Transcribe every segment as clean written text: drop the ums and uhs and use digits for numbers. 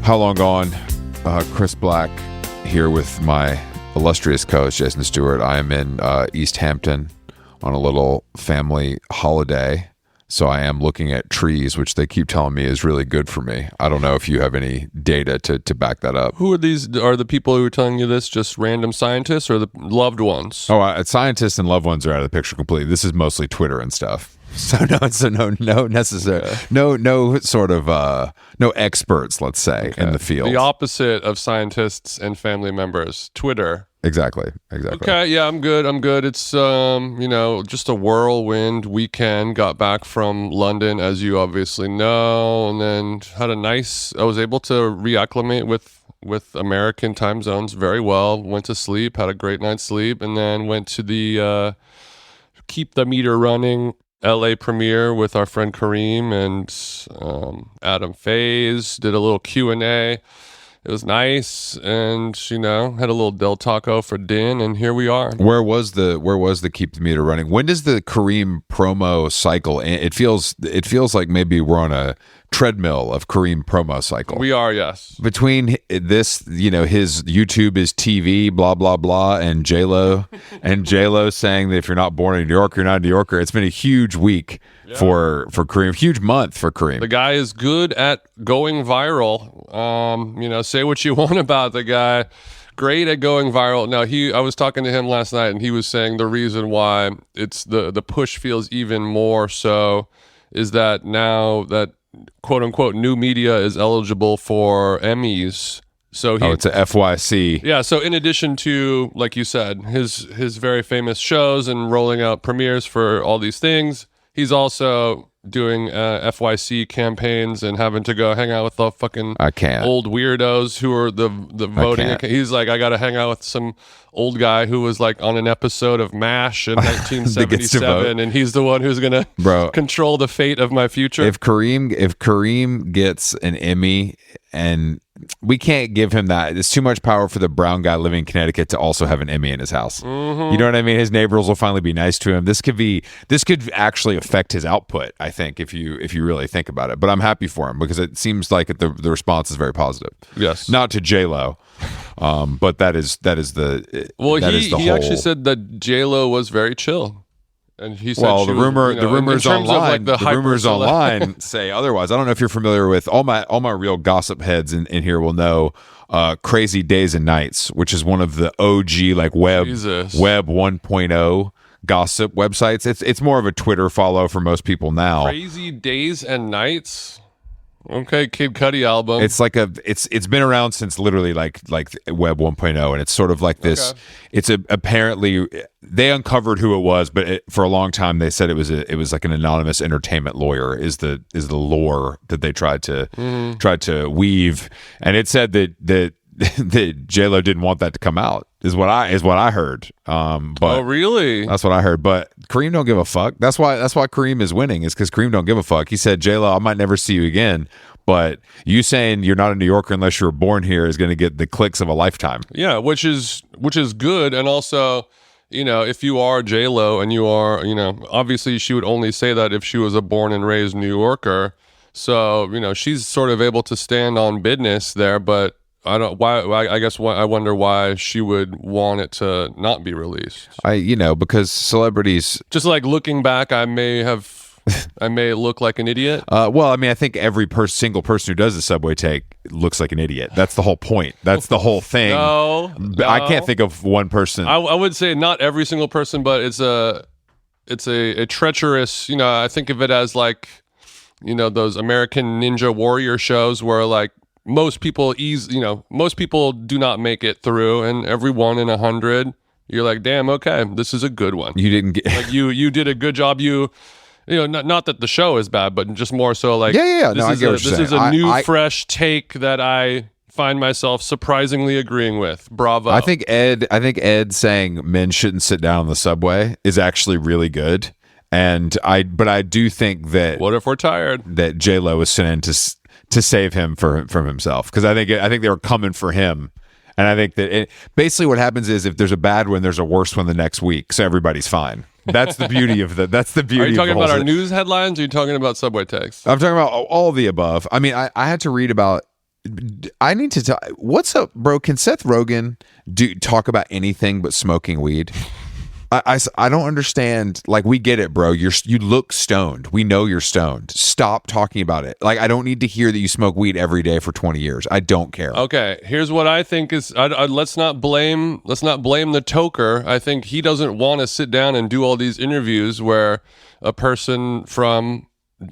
How long gone? Chris Black here with my illustrious co-host Jason Stewart. I am in East Hampton on a little family holiday, so I am looking at trees, which they keep telling me is really good for me. I don't know if you have any data to back that up. Who are these? Are the people who are telling you this just random scientists or the loved ones? Oh, scientists and loved ones are out of the picture completely. This is mostly Twitter and stuff. No experts, let's say, in the field. The opposite of scientists and family members, Twitter. Exactly. Okay, yeah, I'm good. It's just a whirlwind weekend. Got back from London, as you obviously know, and then I was able to reacclimate with American time zones very well. Went to sleep, had a great night's sleep, and then went to the Keep the Meter Running LA premiere with our friend Kareem and Adam Faze. Did a little Q&A. It was nice, and had a little Del Taco for din, and here we are. Where was the Keep the Meter Running? When does the Kareem promo cycle? It feels like maybe we're on a treadmill of Kareem promo cycle. We are, yes. Between this, his YouTube is TV, blah blah blah, and J-Lo saying that if you're not born in New York, you're not a New Yorker. It's been a huge week for Kareem, huge month for Kareem. The guy is good at going viral. Say what you want about the guy. Great at going viral. Now, I was talking to him last night, and he was saying the reason why it's the push feels even more so is that now that quote unquote new media is eligible for Emmys. So it's a FYC. Yeah. So in addition to, like you said, his very famous shows and rolling out premieres for all these things, he's also doing FYC campaigns and having to go hang out with the fucking old weirdos who are the voting. He's like, I got to hang out with some old guy who was like on an episode of MASH in 1977, and he's the one who's gonna control the fate of my future. If Kareem gets an Emmy, and we can't give him that. It's too much power for the brown guy living in Connecticut to also have an Emmy in his house. Mm-hmm. You know what I mean? His neighbors will finally be nice to him. This could actually affect his output, I think, if you really think about it. But I'm happy for him because it seems like the response is very positive. Yes. Not to J-Lo, but that is the he actually said that J-Lo was very chill. And he said, the rumors online say otherwise. I don't know if you're familiar with all my real gossip heads in here will know Crazy Days and Nights, which is one of the OG like web 1.0 gossip websites. It's more of a Twitter follow for most people now. Crazy Days and Nights. Okay, Kid Cudi album. It's like it's been around since literally like Web 1.0, and it's sort of like this. Okay. It's apparently they uncovered who it was, but for a long time they said it was like an anonymous entertainment lawyer is the lore that they tried to weave, and it said that J-Lo didn't want that to come out is what I heard. But really? That's what I heard. But Kareem don't give a fuck. That's why Kareem is winning, is because Kareem don't give a fuck. He said, J-Lo, I might never see you again, but you saying you're not a New Yorker unless you were born here is going to get the clicks of a lifetime. Yeah, which is good. And also, if you are J-Lo and you are, obviously she would only say that if she was a born and raised New Yorker. So, she's sort of able to stand on business there, but I wonder why she would want it to not be released. Because celebrities, just like looking back, I may look like an idiot. I think every single person who does the subway take looks like an idiot. That's the whole point. That's the whole thing. No. I can't think of one person. I would say not every single person, but it's a treacherous. I think of it as like, those American Ninja Warrior shows where like, most people do not make it through, and every 1 in 100, you're like, damn, okay, this is a good one. You didn't get like you did a good job. Not that the show is bad, but just more so like this is a new fresh take that I find myself surprisingly agreeing with. Bravo. I think Ed saying men shouldn't sit down on the subway is actually really good, but I do think that what if we're tired that J-Lo is sent in to save him from himself, because I think they were coming for him, and I think that basically what happens is if there's a bad one, there's a worse one the next week, so everybody's fine. That's the beauty of the. That's the beauty. Are you talking about our news headlines? Or are you talking about subway text? I'm talking about all of the above. I mean, I had to read about. I need to talk. What's up, bro? Can Seth Rogen talk about anything but smoking weed? I don't understand. Like, we get it, bro. You look stoned. We know you're stoned. Stop talking about it. Like, I don't need to hear that you smoke weed every day for 20 years. I don't care. Okay, here's what I think is. Let's not blame the toker. I think he doesn't want to sit down and do all these interviews where a person from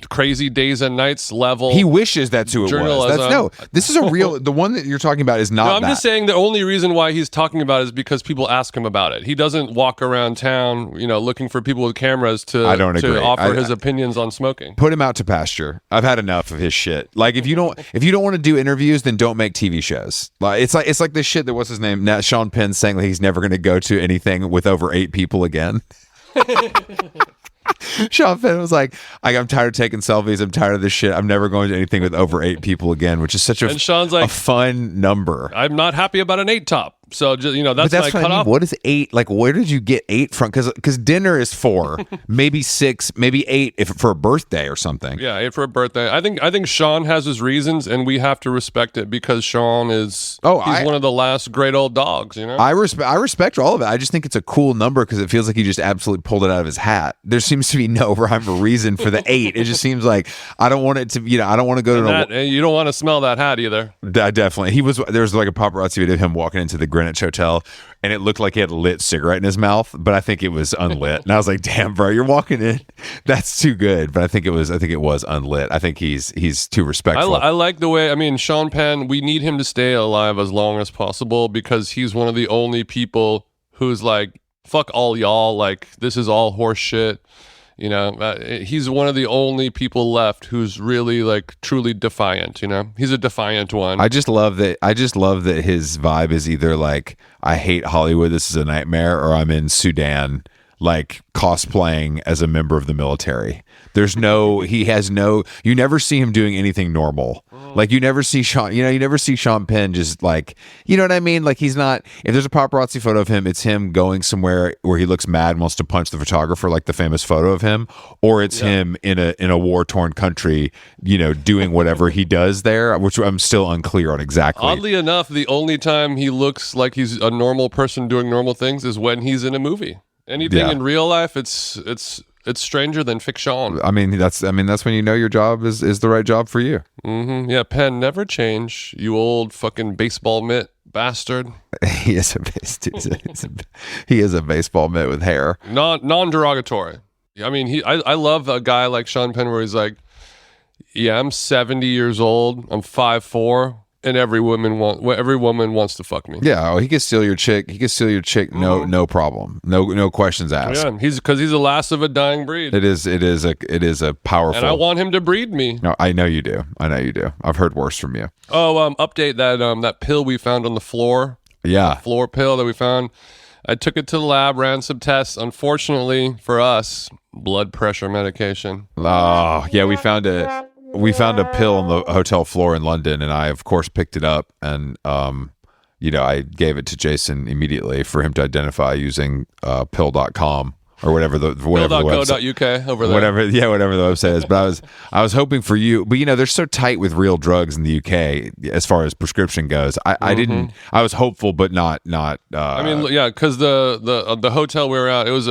Crazy Days and Nights level. He wishes that's who it was. This is a real. The one that you're talking about is not. No, I'm just saying the only reason why he's talking about it is because people ask him about it. He doesn't walk around town, looking for people with cameras to offer his opinions on smoking. Put him out to pasture. I've had enough of his shit. Like, if you don't want to do interviews, then don't make TV shows. Like, it's like this shit that what's his name? Sean Penn saying that he's never going to go to anything with over 8 people again. Sean Penn was like, I'm tired of taking selfies. I'm tired of this shit. I'm never going to anything with over 8 people again, which is such a fun number. I'm not happy about an 8 top. So just, that's my cutoff. What is 8? Like, where did you get 8 from? Because dinner is 4, maybe 6, maybe 8 if for a birthday or something. Yeah, 8 for a birthday. I think Sean has his reasons, and we have to respect it because Sean is he's one of the last great old dogs. I respect all of it. I just think it's a cool number because it feels like he just absolutely pulled it out of his hat. There seems to be no rhyme or reason for the 8. It just seems like I don't want it to. I don't want to go to. And you don't want to smell that hat either. Definitely, there was like a paparazzi video of him walking into the Greenwich Hotel, and it looked like he had a lit cigarette in his mouth, but I think it was unlit. And I was like, "Damn, bro, you're walking in. That's too good." But I think it was unlit. I think he's too respectful. I like the way. I mean, Sean Penn. We need him to stay alive as long as possible because he's one of the only people who's like, "Fuck all y'all. Like, this is all horse shit." He's one of the only people left who's really like truly defiant. He's a defiant one. I just love that his vibe is either like, I hate Hollywood, this is a nightmare, or I'm in Sudan, like cosplaying as a member of the military. You never see him doing anything normal. Like, you never see Sean Penn just like, you know what I mean? Like, he's not, if there's a paparazzi photo of him, it's him going somewhere where he looks mad and wants to punch the photographer, like the famous photo of him, or it's him in a war-torn country, doing whatever he does there, which I'm still unclear on exactly. Oddly enough, the only time he looks like he's a normal person doing normal things is when he's in a movie. Anything in real life, it's stranger than fiction. I mean, that's when you know your job is the right job for you. Mm-hmm. Yeah, Penn, never change, you old fucking baseball mitt bastard. He is a baseball mitt with hair. Non-derogatory. I mean, I love a guy like Sean Penn where he's like, yeah, I'm 70 years old, I'm 5'4", and every woman wants to fuck me. Yeah, he could steal your chick. No problem. No questions asked. Yeah, he's the last of a dying breed. It is a powerful. And I want him to breed me. No, I know you do. I've heard worse from you. Oh, update that pill we found on the floor. Yeah, the floor pill that we found. I took it to the lab, ran some tests. Unfortunately for us, blood pressure medication. Oh, yeah, we found a pill on the hotel floor in London, and I, of course, picked it up, and I gave it to Jason immediately for him to identify using pill.com or whatever the pill.co.uk over there. Whatever the website is. But I was hoping for you, but they're so tight with real drugs in the UK as far as prescription goes. I was hopeful, but not. I mean, yeah, because the hotel we were at, it was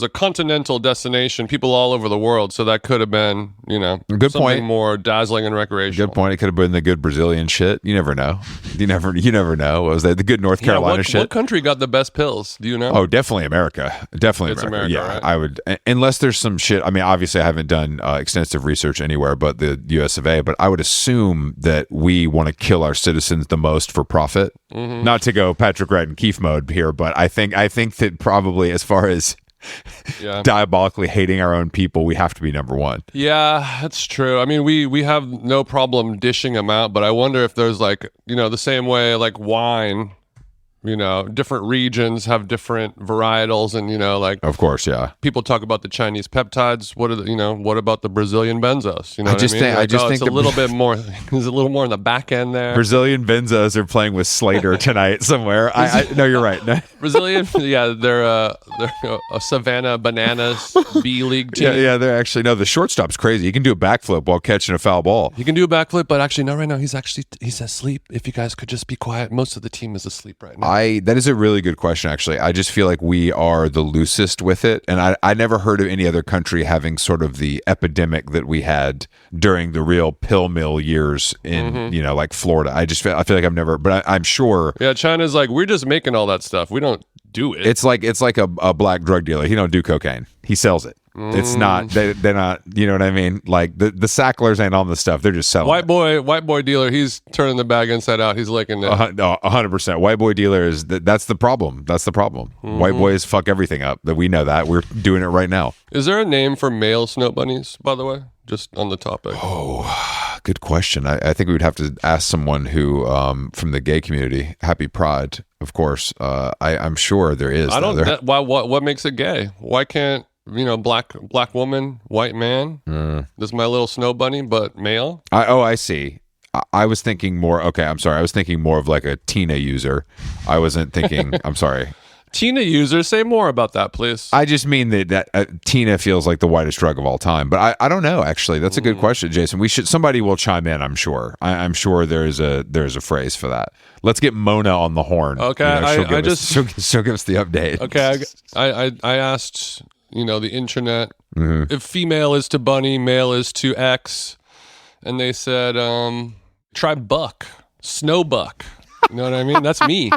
a continental destination, people all over the world, so that could have been, good something point. More dazzling and recreational. Good point. It could have been the good Brazilian shit. You never know. You never know. What was that? The good North Carolina shit. What country got the best pills? Do you know? Oh, definitely America. Definitely America. Yeah, right? I would, unless there's some shit. I mean, obviously, I haven't done extensive research anywhere but the US of A. But I would assume that we want to kill our citizens the most for profit. Mm-hmm. Not to go Patrick Wright and Keith mode here, but I think that probably as far as diabolically hating our own people, we have to be number one. Yeah, that's true. I mean, we have no problem dishing them out, but I wonder if there's like, the same way like wine, different regions have different varietals, and like Of course, yeah. people talk about the Chinese peptides. What about the Brazilian benzos? You know, I just think it's a little bit more. There's a little more in the back end there. Brazilian benzos are playing with Slater tonight somewhere. No, you're right. No. Brazilian, yeah, they're a Savannah Bananas B League team. Yeah, they're actually no. The shortstop's crazy. He can do a backflip while catching a foul ball. He can do a backflip, but actually not right now. He's asleep. If you guys could just be quiet, most of the team is asleep right now. That is a really good question, actually. I just feel like we are the loosest with it. And I never heard of any other country having sort of the epidemic that we had during the real pill mill years in, like Florida. I feel like I've never, but I'm sure. Yeah, China's like, we're just making all that stuff. We don't do it. It's like a black drug dealer. He don't do cocaine. He sells it. It's not, they're not, you know what I mean? Like the Sacklers ain't on the stuff. They're just selling white boy dealer. He's turning the bag inside out. He's licking it. 100%. White boy dealer is, that's the problem. That's the problem. White boys fuck everything up. That we know that. We're doing it right now. Is there a name for male snow bunnies, by the way? Just on the topic. Oh, good question. I think we would have to ask someone who, from the gay community, Happy Pride, of course. I'm sure there is. What makes it gay? Why can't, black woman, white man? This is my little snow bunny, but male? I see. I was thinking more, okay, I'm sorry. I was thinking more of like a Tina user. I wasn't thinking, I'm sorry. Tina user, say more about that, please. I just mean that Tina feels like the whitest drug of all time, but I don't know. Actually, that's a good question, Jason. Somebody will chime in. I'm sure. I'm sure there's a phrase for that. Let's get Mona on the horn. Okay, she'll give us the update. Okay, I asked the internet if female is to bunny, male is to X, and they said try buck, snow buck. You know what I mean? That's me.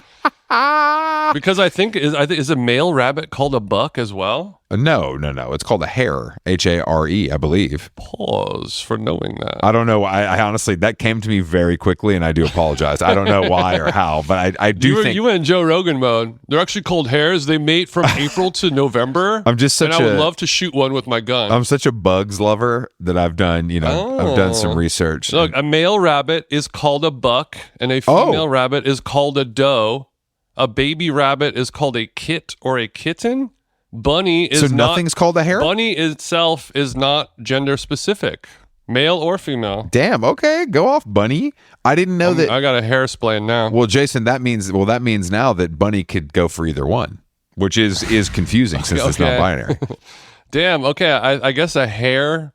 Because I think is a male rabbit called a buck as well? No. It's called a hare, Hare, I believe. Pause for knowing that. I don't know. I honestly, that came to me very quickly, and I do apologize. I don't know why or how, but I do think you went in Joe Rogan mode. They're actually called hares. They mate from April to November. I'm just I would love to shoot one with my gun. I'm such a bugs lover that I've done. I've done some research. Look, a male rabbit is called a buck, and a female rabbit is called a doe. A baby rabbit is called a kit or a kitten. Bunny is so nothing's called a hare? Bunny itself is not gender specific, male or female. Damn, okay, go off, bunny. I didn't know that. I got a hair splain now. Well, Jason, that means now that bunny could go for either one, which is confusing since it's not binary. Damn, okay, I guess a hare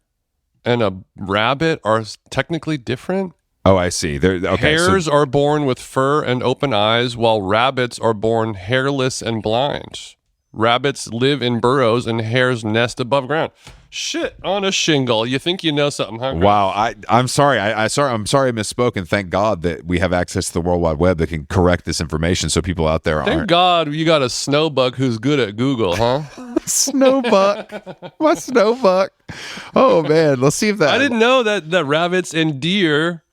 and a rabbit are technically different. Oh, I see. Hares are born with fur and open eyes, while rabbits are born hairless and blind. Rabbits live in burrows, and hares nest above ground. Shit on a shingle. You think you know something, huh? Wow. I'm sorry. I'm sorry I misspoke, and thank God that we have access to the World Wide Web that can correct this information so people out there aren't. Thank God you got a snowbuck who's good at Google, huh? Snowbuck. My snowbuck. Oh, man. Let's see if that... I didn't know that rabbits and deer...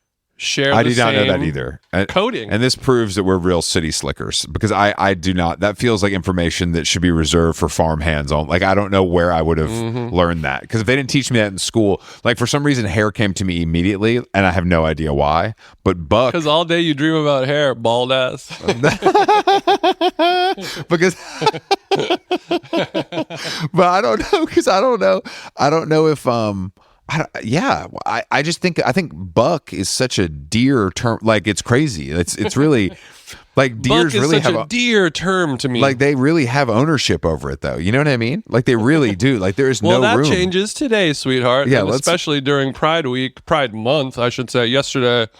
I did not know that either. Coding. And this proves that we're real city slickers, because I do not. That feels like information that should be reserved for farm hands on. Like, I don't know where I would have learned that, because if they didn't teach me that in school, like for some reason hair came to me immediately, and I have no idea why. But buck, because all day you dream about hair, bald ass. Because but I don't know, because I don't know if I just think buck is such a deer term. Like, it's crazy. It's really like deers really have a deer term to me. Like, they really have ownership over it, though. You know what I mean? Like, they really do. Like, there's no room. Well, that changes today, sweetheart. Yeah, especially during Pride Week, Pride Month, I should say. Yesterday,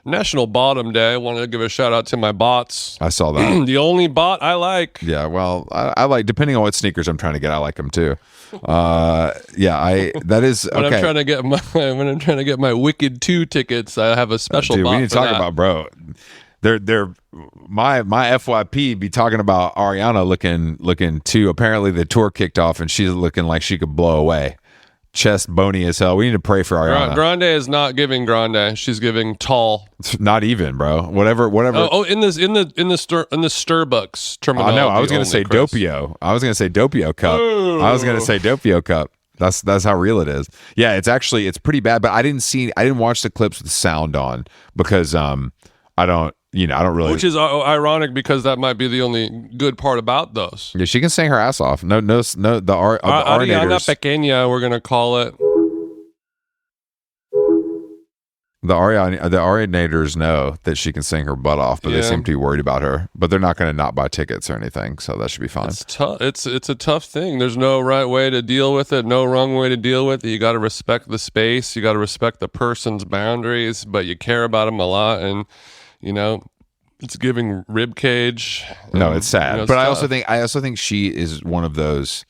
National Bottom Day. I wanted to give a shout out to my bots. I saw that. The only bot I like. Yeah, well, I like, depending on what sneakers I'm trying to get, I like them too. That is okay. When I'm trying to get my Wicked 2 tickets, I have a special bot. We need to talk about, bro. They're my FYP be talking about Ariana looking too. Apparently the tour kicked off and she's looking like she could blow away. Chest bony as hell. We need to pray for Ariana. Grande is not giving grande. She's giving tall. Not even, bro. Whatever. In the Starbucks terminology. I know. I was going to say Doppio. I was going to say Doppio cup. Ooh. I was going to say Doppio cup. That's how real it is. Yeah, it's pretty bad. But I didn't watch the clips with sound on, because I don't I don't really. Which is ironic because that might be the only good part about those. Yeah, she can sing her ass off. No, the Ariana Arinators. Pequeña, we're gonna call it. The Arinators know that she can sing her butt off, but they seem to be worried about her. But they're not going to not buy tickets or anything, so that should be fine. It's tough. It's a tough thing. There's no right way to deal with it, no wrong way to deal with it. You got to respect the space. You got to respect the person's boundaries, but you care about them a lot, and it's giving rib cage. No, it's sad. It's but tough. I also think she is one of those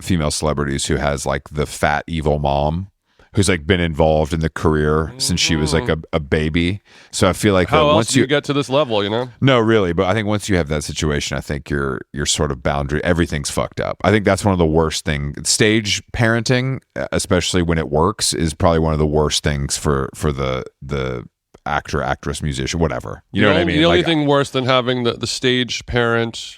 female celebrities who has like the fat evil mom who's like been involved in the career since she was like a baby. So I feel like how else once do you get to this level, No, really, but I think once you have that situation, I think your sort of boundary, everything's fucked up. I think that's one of the worst things. Stage parenting, especially when it works, is probably one of the worst things for the actor, actress, musician, whatever. You know what I mean? The only thing worse than having the stage parent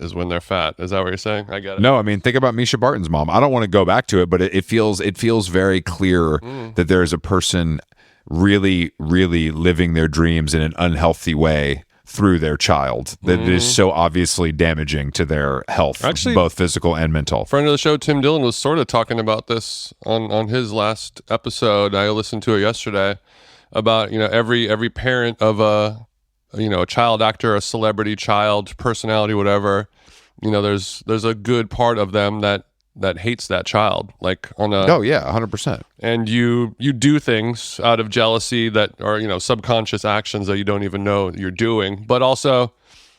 is when they're fat. Is that what you're saying? I get it. No, I mean, think about Misha Barton's mom. I don't want to go back to it, but it feels very clear that there is a person really, really living their dreams in an unhealthy way through their child that is so obviously damaging to their health, actually, both physical and mental. Friend of the show, Tim Dillon, was sort of talking about this on his last episode. I listened to it yesterday about every parent of a child actor, a celebrity child, personality, whatever, there's a good part of them that hates that child, like on a 100%. And you do things out of jealousy that are subconscious actions that you don't even know you're doing, but also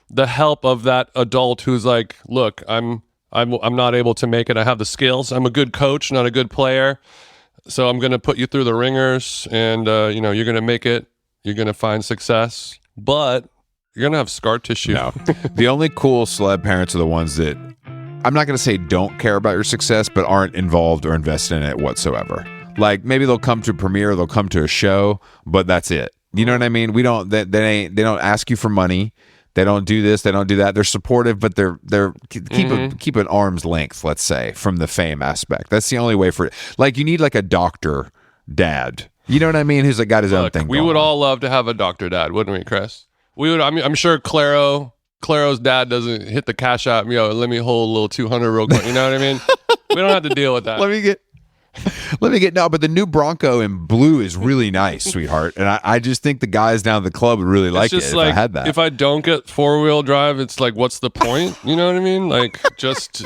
the help of that adult who's like, look, I'm not able to make it. I have the skills. I'm a good coach, not a good player. So I'm going to put you through the ringers, and you're going to make it. You're going to find success. But you're going to have scar tissue. No. The only cool celeb parents are the ones that, I'm not going to say don't care about your success, but aren't involved or invested in it whatsoever. Like, maybe they'll come to a premiere, they'll come to a show, but that's it. You know what I mean? They don't ask you for money. They don't do this, they don't do that. They're supportive, but they're keep an arm's length, let's say, from the fame aspect. That's the only way for it. Like, you need like a doctor dad. You know what I mean? Who's like got his own thing. We would all love to have a doctor dad, wouldn't we, Chris? We would. I mean, I'm sure Claro's dad doesn't hit the cash out. Let me hold a little 200 real quick. You know what I mean? We don't have to deal with that. Let me get no, but the new Bronco in blue is really nice, sweetheart. And I just think the guys down at the club would really like it if I had that. If I don't get 4-wheel drive, it's like, what's the point? You know what I mean? Like, just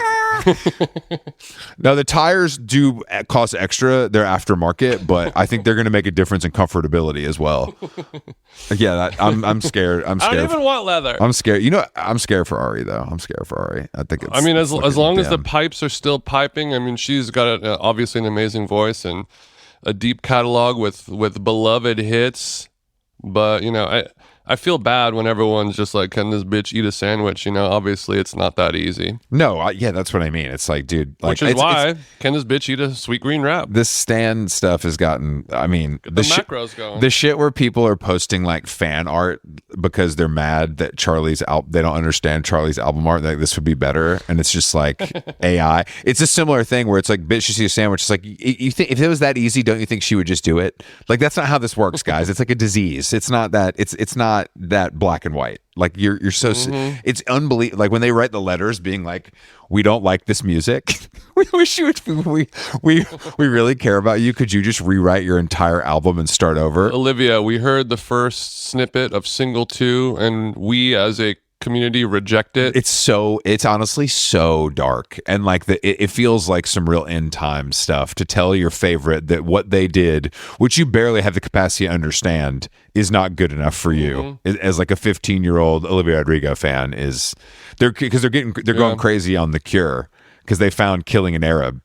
No, the tires do cost extra. They're aftermarket, but I think they're going to make a difference in comfortability as well. Yeah, I'm scared. I don't even want leather. I'm scared. I'm scared for Ari though. I'm scared for Ari. I think. As long as the pipes are still piping. I mean, she's got obviously an amazing voice and a deep catalog with beloved hits. But I feel bad when everyone's just like, can this bitch eat a sandwich? Obviously it's not that easy. No, that's what I mean. It's like, dude, like, which is why can this bitch eat a sweet green wrap? This Stan stuff has gotten, I mean, the macros going. The shit where people are posting like fan art because they're mad that they don't understand Charlie's album art. Like, this would be better, and it's just like AI. It's a similar thing where it's like, bitch, you see a sandwich. It's like, you think if it was that easy, don't you think she would just do it? Like, that's not how this works, guys. It's like a disease. It's not that. It's not that black and white. Like, you're so it's unbelievable. Like, when they write the letters being like, we don't like this music. We wish you would. We really care about you. Could you just rewrite your entire album and start over? Olivia, we heard the first snippet of single 2, and we as a community reject it. It's honestly so dark, and like it feels like some real end time stuff to tell your favorite that what they did, which you barely have the capacity to understand, is not good enough for you. As like a 15-year-old Olivia Rodrigo fan is, they're going crazy on The Cure because they found killing an Arab.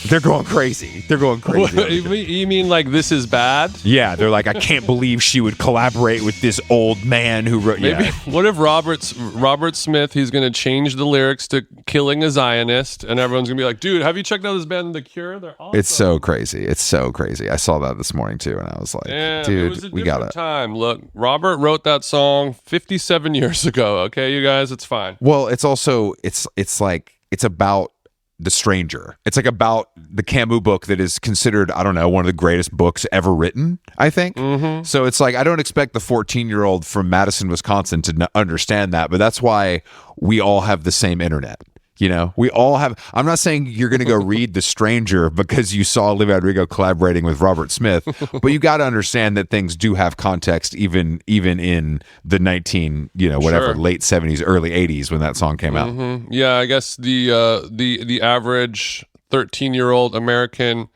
They're going crazy. You mean like this is bad? Yeah, they're like, I can't believe she would collaborate with this old man who wrote. Maybe. Yeah. What if Robert Smith? He's going to change the lyrics to "Killing a Zionist," and everyone's going to be like, "Dude, have you checked out this band, The Cure? They're awesome." It's so crazy. I saw that this morning too, and I was like, "Dude, we got it." Time. Look, Robert wrote that song 57 years ago. Okay, you guys, it's fine. Well, it's also it's like it's about the stranger. It's like about the Camus book that is considered, I don't know, one of the greatest books ever written, I think. So it's like, I don't expect the 14-year-old from Madison, Wisconsin to understand that, but that's why we all have the same internet. You know, we all have. I'm not saying you're going to go read The Stranger because you saw Olivia Rodrigo collaborating with Robert Smith, but you got to understand that things do have context, even in the late 70s, early 80s when that song came out. Yeah, I guess the average 13-year-old American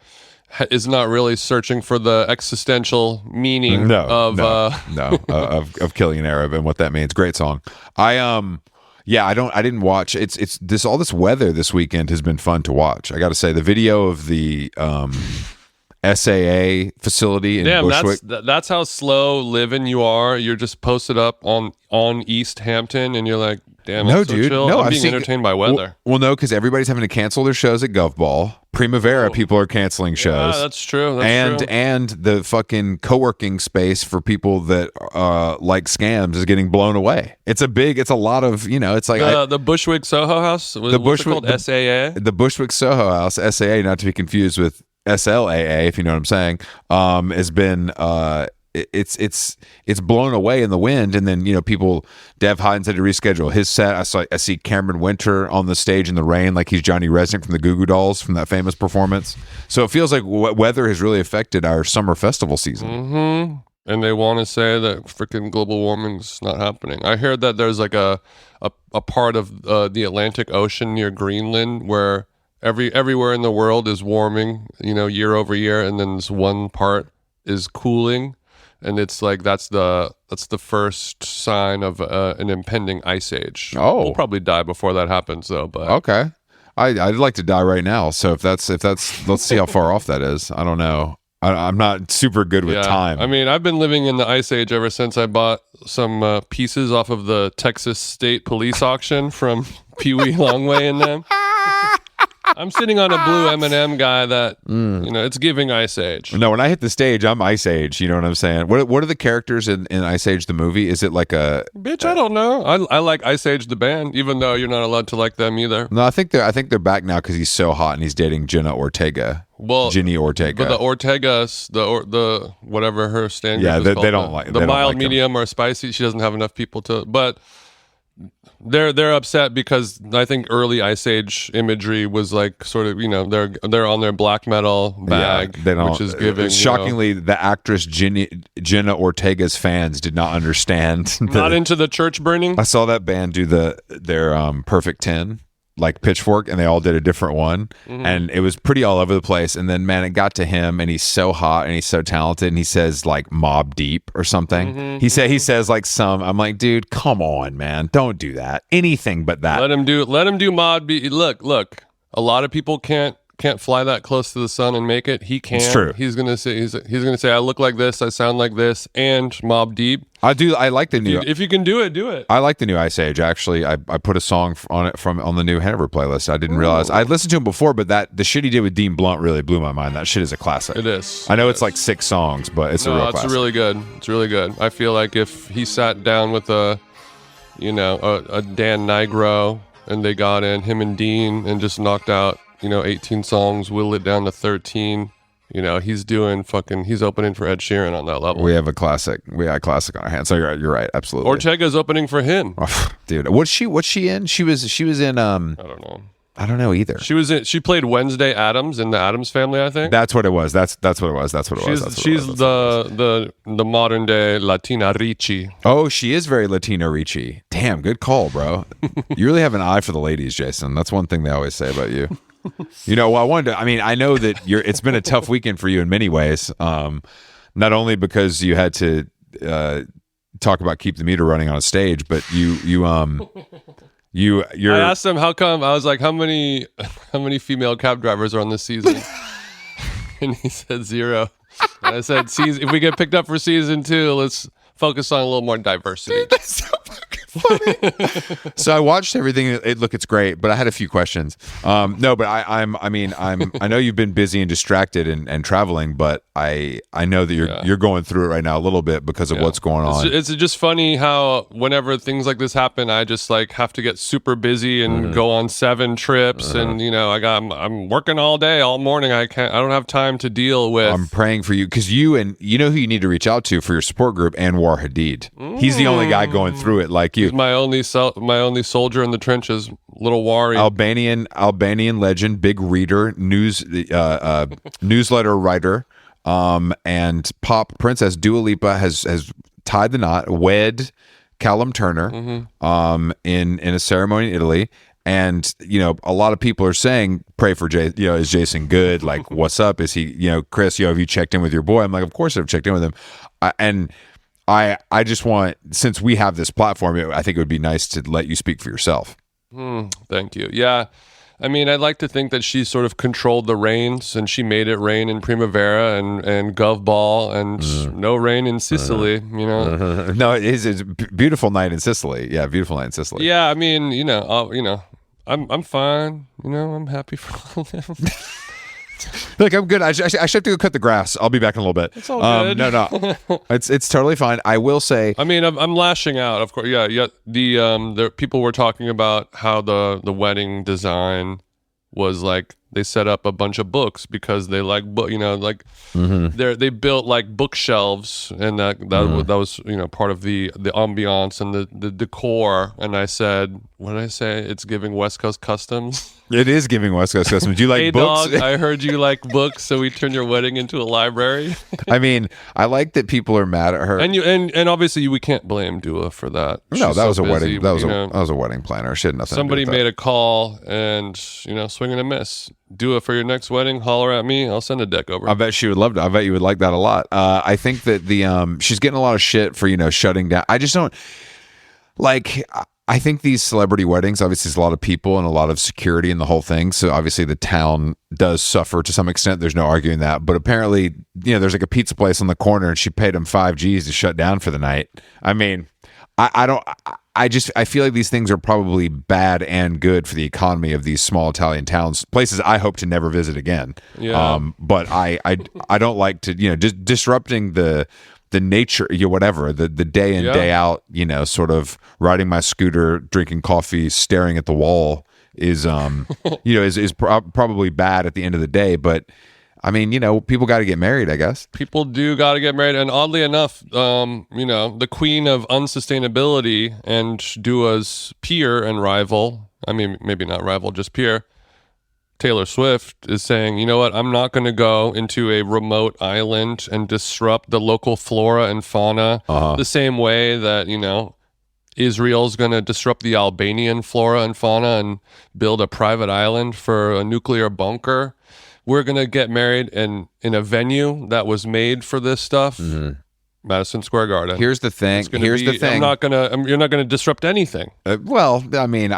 is not really searching for the existential meaning of Killing an Arab and what that means. Great song. Yeah, I didn't watch. It's this all this weather this weekend has been fun to watch. I got to say, the video of the SAA facility in Bushwick. That's how slow living you are. You're just posted up on East Hampton, and you're like, damn, no, it's so dude, chill. no, I'm being entertained by weather. Well, no, because everybody's having to cancel their shows at Gov Ball. Primavera, people are canceling shows. Yeah, that's true. And the fucking co-working space for people that like scams is getting blown away. It's a lot of, it's like the Bushwick Soho House. What's it called? SAA. The Bushwick Soho House, SAA, not to be confused with SLAA, if you know what I'm saying, has been it's blown away in the wind, and then people. Dev Hines had to reschedule his set. I see Cameron Winter on the stage in the rain, like he's Johnny Resnick from the Goo Goo Dolls from that famous performance. So it feels like weather has really affected our summer festival season. And they want to say that freaking global warming's not happening. I heard that there's like a part of the Atlantic Ocean near Greenland where everywhere in the world is warming, year over year, and then this one part is cooling. And it's like that's the first sign of an impending ice age. Oh, we'll probably die before that happens, though. But okay, I'd like to die right now. So if that's let's see how far off that is. I don't know. I'm not super good with time. I mean, I've been living in the ice age ever since I bought some pieces off of the Texas State Police auction from Pee Wee Longway and them. I'm sitting on a blue M&M guy that, it's giving Ice Age. No, when I hit the stage, I'm Ice Age. You know what I'm saying? What are the characters in Ice Age the movie? Is it like a... Bitch, I don't know. I like Ice Age the band, even though you're not allowed to like them either. No, I think they're back now because he's so hot and he's dating Jenny Ortega. But the Ortegas, the whatever her stand group is called, they don't like the mild, medium, or spicy. She doesn't have enough people to... But... They're upset because I think early Ice Age imagery was like sort of they're on their black metal bag, which is giving. Shockingly, the actress Jenna Ortega's fans did not understand. Not into the church burning. I saw that band do their Perfect 10. Like Pitchfork, and they all did a different one, and it was pretty all over the place. And then, man, it got to him, and he's so hot and he's so talented, and he says like Mob Deep or something. He says like some. I'm like, dude, come on, man, don't do that. Anything but that. Let him do Mob Deep. Look. A lot of people can't fly that close to the sun and make it. He can. It's true. He's gonna say I look like this, I sound like this, and Mob Deep. I like the new. If you can do it, do it. I like the new Ice Age. Actually, I put a song on it on the new Hanover playlist. I didn't realize I'd listened to him before, but the shit he did with Dean Blunt really blew my mind. That shit is a classic. It is. I know it's like 6 songs, but it's a real classic. It's really good. It's really good. I feel like if he sat down with a Dan Nigro and they got in him and Dean and just knocked out 18 songs, whittle it down to 13. He's opening for Ed Sheeran on that level. We have a classic. We got a classic on our hands. So you're right. Absolutely. Ortega's opening for him. Dude, what's she in? She was in I don't know. I don't know either. She played Wednesday Addams in the Addams Family, I think. That's what it was. That's what it was. She's the modern day Latina Ricci. Oh, she is very Latino Ricci. Damn, good call, bro. You really have an eye for the ladies, Jason. That's one thing they always say about you. I know that it's been a tough weekend for you in many ways. Not only because you had to talk about keep the meter running on a stage, but you're I asked him how come. I was like, how many female cab drivers are on this season? And he said 0. And I said, if we get picked up for season 2, let's focus on a little more diversity. Dude, that's so fucking funny. So I watched everything. It's great, but I had a few questions. No, but I know you've been busy and distracted and traveling, but I know that you're going through it right now a little bit because of what's going on. It's just funny how whenever things like this happen, I just like have to get super busy and go on 7 trips, and I'm working all day, all morning. I don't have time to deal with. I'm praying for you because you know who you need to reach out to for your support group, Anwar Hadid. He's the only guy going through it like you. He's my only soldier in the trenches, little Wari. Albanian legend, big reader, newsletter writer, and pop princess Dua Lipa has tied the knot, wed Callum Turner, in a ceremony in Italy. And, a lot of people are saying, pray for Jay, is Jason good? Like, what's up? Is he, Chris, have you checked in with your boy? I'm like, of course I've checked in with him. I just want, since we have this platform, I think it would be nice to let you speak for yourself. Thank you. Yeah. I mean, I'd like to think that she sort of controlled the rains, and she made it rain in Primavera and Gov Ball, and no rain in Sicily, No, it's a beautiful night in Sicily. Yeah, beautiful night in Sicily. Yeah, I mean, I'm fine. I'm happy for all of them. Look, I'm good. I should have to go cut the grass. I'll be back in a little bit. It's all good. No, it's totally fine. I will say. I mean, I'm lashing out, of course. Yeah. The people were talking about how the wedding design was like they set up a bunch of books because they like they built like bookshelves, and that was part of the ambiance and the decor. And I said, what did I say? It's giving West Coast Customs. It is giving West Coast Customs. Do you like hey, books? Dog, I heard you like books, so we turned your wedding into a library. I mean, I like that people are mad at her, and obviously we can't blame Dua for that. No, that was a wedding. That was a wedding planner. She had nothing. Somebody to do with made a call, and swing and a miss. Dua, for your next wedding, holler at me. I'll send a deck over. I bet she would love to. I bet you would like that a lot. I think that she's getting a lot of shit for shutting down. I just don't like. I think these celebrity weddings, obviously, there's a lot of people and a lot of security in the whole thing. So obviously, the town does suffer to some extent. There's no arguing that. But apparently, there's like a pizza place on the corner, and she paid him $5,000 to shut down for the night. I mean, I feel like these things are probably bad and good for the economy of these small Italian towns, places I hope to never visit again. Yeah. But I don't like to just disrupting the nature, whatever, the day in day out, sort of riding my scooter, drinking coffee, staring at the wall is probably bad at the end of the day. But I mean, people got to get married, I guess. People do got to get married. And oddly enough, the queen of unsustainability and Dua's peer and rival, I mean, maybe not rival, just peer, Taylor Swift, is saying, you know what, I'm not going to go into a remote island and disrupt the local flora and fauna the same way that, Israel's going to disrupt the Albanian flora and fauna and build a private island for a nuclear bunker. We're going to get married in a venue that was made for this stuff. Madison Square Garden. Here's the thing. You're not gonna disrupt anything. Well, I mean,